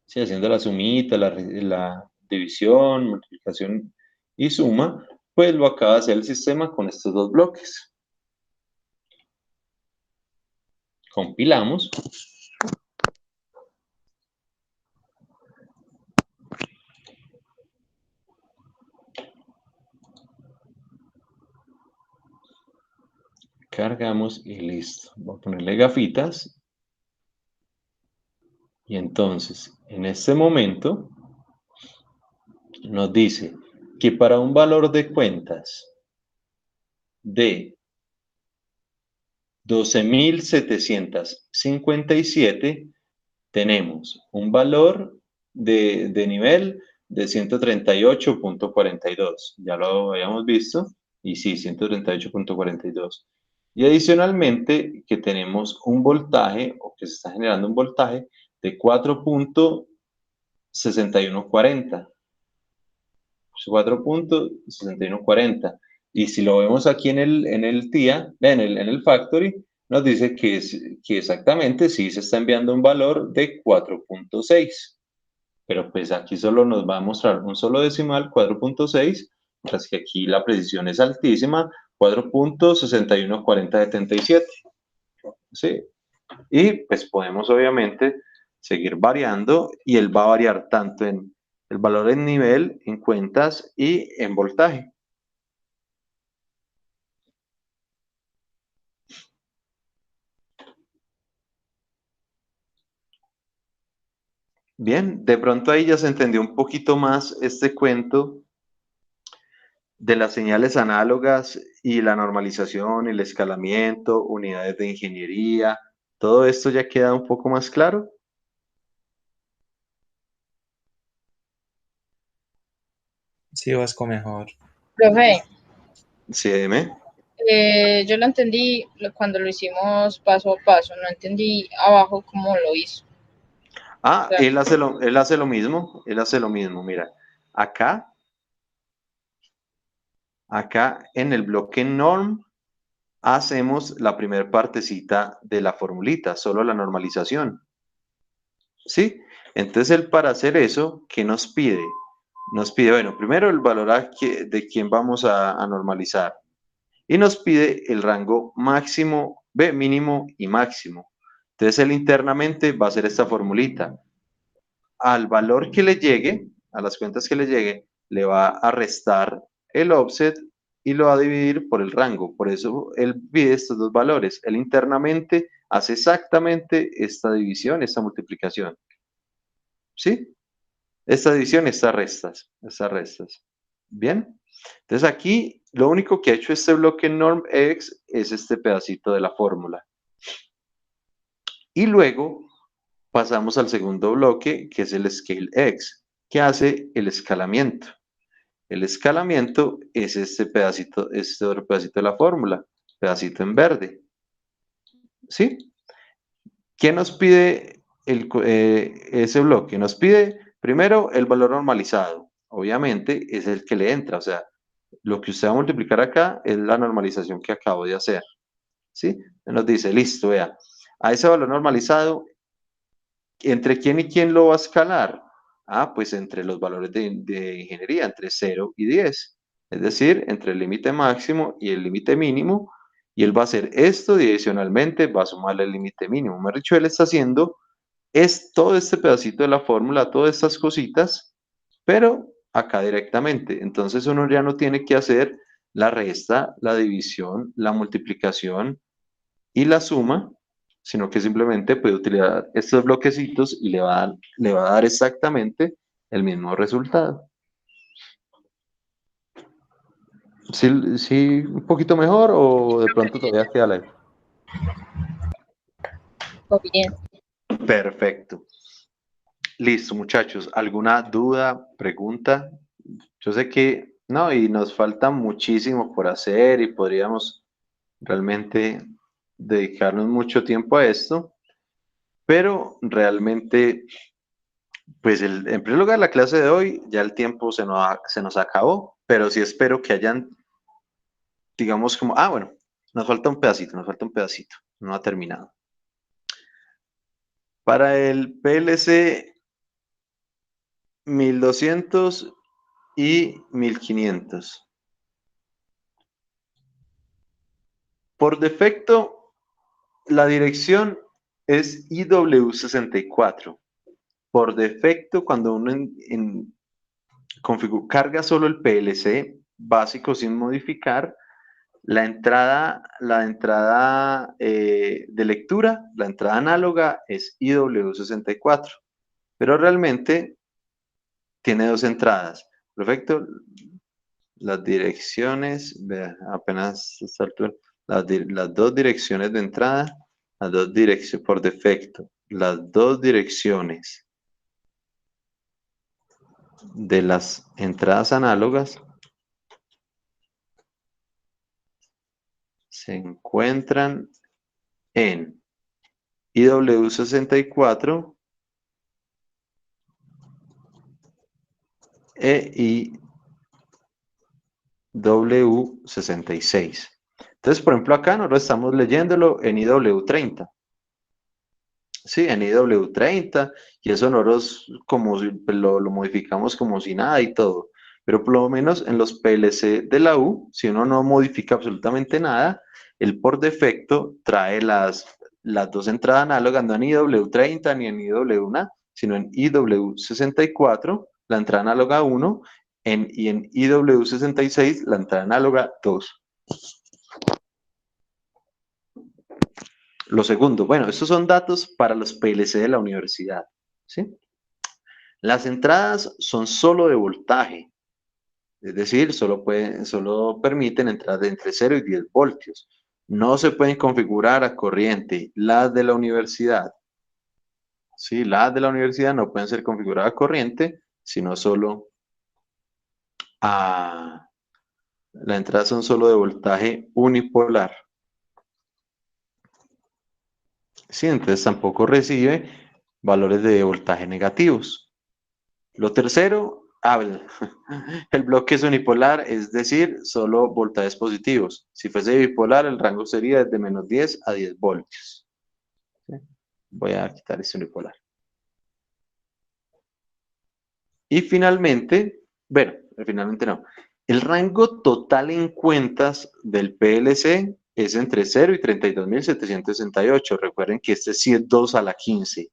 ¿sí? Haciendo la sumita, la división, multiplicación y suma, pues lo acaba de hacer el sistema con estos dos bloques. Compilamos. Cargamos y listo. Voy a ponerle gafitas. Y entonces, en este momento, nos dice que para un valor de cuentas de 12.757, tenemos un valor de nivel de 138.42. Ya lo habíamos visto. Y sí, 138.42. Y adicionalmente que tenemos un voltaje, o que se está generando un voltaje de 4.6140. 4.6140. Y si lo vemos aquí en el TIA, en el Factory, nos dice que exactamente sí se está enviando un valor de 4.6. Pero pues aquí solo nos va a mostrar un solo decimal, 4.6, mientras que aquí la precisión es altísima, 4.614077. ¿Sí? Y pues podemos obviamente seguir variando y él va a variar tanto en el valor en nivel, en cuentas y en voltaje. Bien, de pronto ahí ya se entendió un poquito más este cuento de las señales análogas y la normalización, el escalamiento, unidades de ingeniería. ¿Todo esto ya queda un poco más claro? Sí, Vasco, mejor. Profe, Sí, dime. yo lo entendí cuando lo hicimos paso a paso, no entendí abajo cómo lo hizo. O sea, Él hace lo mismo, mira. Acá en el bloque norm hacemos la primera partecita de la formulita, solo la normalización. ¿Sí? Entonces él para hacer eso, ¿qué nos pide? Nos pide, bueno, primero el valor de quién vamos a normalizar. Y nos pide el rango máximo, mínimo y máximo. Entonces él internamente va a hacer esta formulita. Al valor que le llegue, a las cuentas que le llegue, le va a restar el offset y lo va a dividir por el rango. Por eso él pide estos dos valores. Él internamente hace exactamente esta división, esta multiplicación. ¿Sí? Esta división, estas restas, ¿Bien? Entonces aquí lo único que ha hecho este bloque normx es este pedacito de la fórmula. Y luego pasamos al segundo bloque, que es el scalex, que hace el escalamiento. El escalamiento es este pedacito, este otro pedacito de la fórmula, pedacito en verde. ¿Sí? ¿Qué nos pide ese bloque? Nos pide primero el valor normalizado. Obviamente es el que le entra, o sea, lo que usted va a multiplicar acá es la normalización que acabo de hacer. ¿Sí? Nos dice, listo, vea, a ese valor normalizado, ¿entre quién y quién lo va a escalar? Pues entre los valores de ingeniería, entre 0 y 10. Es decir, entre el límite máximo y el límite mínimo. Y él va a hacer esto y adicionalmente va a sumarle el límite mínimo. Me ha dicho, él está haciendo todo este pedacito de la fórmula, todas estas cositas, pero acá directamente. Entonces uno ya no tiene que hacer la resta, la división, la multiplicación y la suma, sino que simplemente puede utilizar estos bloquecitos y le va a dar exactamente el mismo resultado. ¿Sí, sí, un poquito mejor o de pronto todavía queda lejos? bien. Perfecto. Listo, muchachos. ¿Alguna duda, pregunta? Yo sé que no, y nos falta muchísimo por hacer y podríamos realmente dedicarnos mucho tiempo a esto, pero realmente, pues en primer lugar, la clase de hoy, ya el tiempo se nos acabó, pero sí espero que hayan, digamos como, bueno, nos falta un pedacito, no ha terminado. Para el PLC 1200 y 1500. Por defecto, la dirección es IW64. Por defecto, cuando uno carga solo el PLC básico sin modificar, la entrada de lectura, la entrada análoga es IW64, pero realmente tiene dos entradas. Perfecto. Las direcciones, vea, apenas a esta altura, las dos direcciones de entrada, las dos direcciones por defecto, las dos direcciones de las entradas análogas se encuentran en IW64 e IW66. Entonces, por ejemplo, acá nosotros estamos leyéndolo en IW30. Sí, en IW30, y eso nosotros como lo modificamos como si nada y todo. Pero por lo menos en los PLC de la U, si uno no modifica absolutamente nada, él por defecto trae las dos entradas análogas, no en IW30 ni en IW1, sino en IW64, la entrada análoga 1, y en IW66, la entrada análoga 2. Lo segundo, bueno, estos son datos para los PLC de la universidad, ¿sí? Las entradas son solo de voltaje, es decir, solo permiten entradas de entre 0 y 10 voltios. No se pueden configurar a corriente. Las de la universidad, ¿sí? Las de la universidad no pueden ser configuradas a corriente, sino solo a... Las entradas son solo de voltaje unipolar. Sí, entonces tampoco recibe valores de voltaje negativos. Lo tercero, el bloque es unipolar, es decir, solo voltajes positivos. Si fuese bipolar, el rango sería desde menos 10 a 10 voltios. ¿Sí? Voy a quitar este unipolar. Y finalmente, bueno, finalmente no. El rango total en cuentas del PLC es entre 0 y 32.768. Recuerden que este sí es 2 a la 15.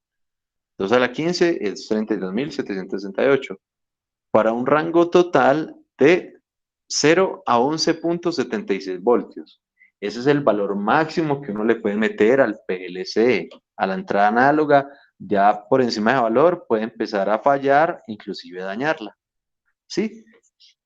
2 a la 15 es 32.768. Para un rango total de 0 a 11.76 voltios. Ese es el valor máximo que uno le puede meter al PLC, a la entrada análoga. Ya por encima de valor puede empezar a fallar, inclusive dañarla. ¿Sí?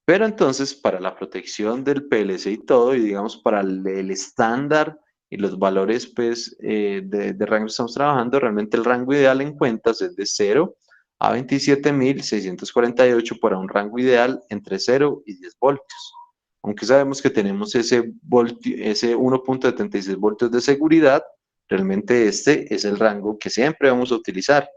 Pero entonces, para la protección del PLC y todo, y digamos para el estándar y los valores pues, de rango que estamos trabajando, realmente el rango ideal en cuentas es de 0 a 27.648 para un rango ideal entre 0 y 10 voltios. Aunque sabemos que tenemos ese 1.76 voltios de seguridad, realmente este es el rango que siempre vamos a utilizar.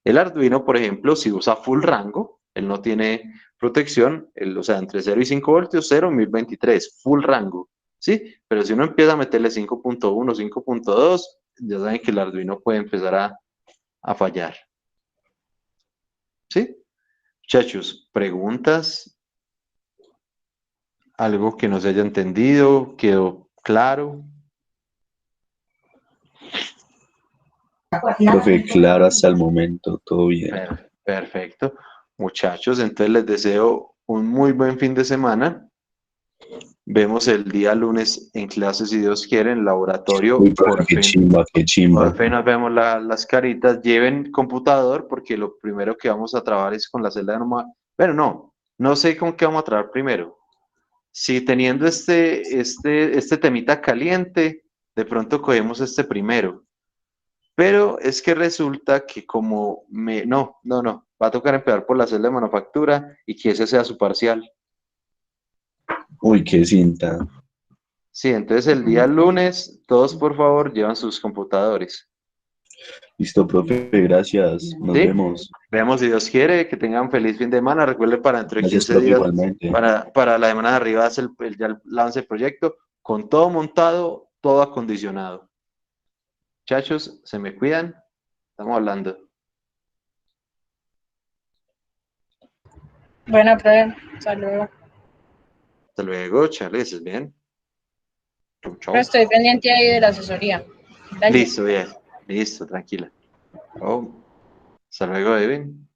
El Arduino, por ejemplo, si usa full rango, él no tiene protección, o sea, entre 0 y 5 voltios, 0, 1023, full rango, ¿sí? Pero si uno empieza a meterle 5.1, 5.2, ya saben que el Arduino puede empezar a fallar. ¿Sí? Muchachos, ¿preguntas? ¿Algo que no se haya entendido? ¿Quedó claro? Profe, claro, hasta el momento, todo bien. Perfecto. Muchachos, entonces les deseo un muy buen fin de semana. Vemos el día lunes en clase, si Dios quiere, en laboratorio. Uy, profe, qué chimba, qué chimba. Por fin nos vemos las caritas. Lleven computador porque lo primero que vamos a trabajar es con la celda normal. Bueno, no sé con qué vamos a trabajar primero. Si teniendo este temita caliente, de pronto cogemos este primero. Pero es que resulta que como no, va a tocar empezar por la celda de manufactura y que ese sea su parcial. Uy, qué cinta. Sí, entonces el día lunes, todos por favor llevan sus computadores. Listo, profe, gracias. Nos ¿Sí? vemos. Veamos si Dios quiere, que tengan feliz fin de semana. Recuerden para dentro de Gracias, 15 profe, días, igualmente. para la semana de arriba hace ya el lance del proyecto, con todo montado, todo acondicionado. Muchachos, se me cuidan. Estamos hablando. Bueno, profe, saludos. Hasta luego, Charlie, ¿estás bien? Chau, chau. Pero estoy pendiente ahí de la asesoría. Gracias. Listo, bien. Listo, tranquila. Oh, hasta luego, Edwin.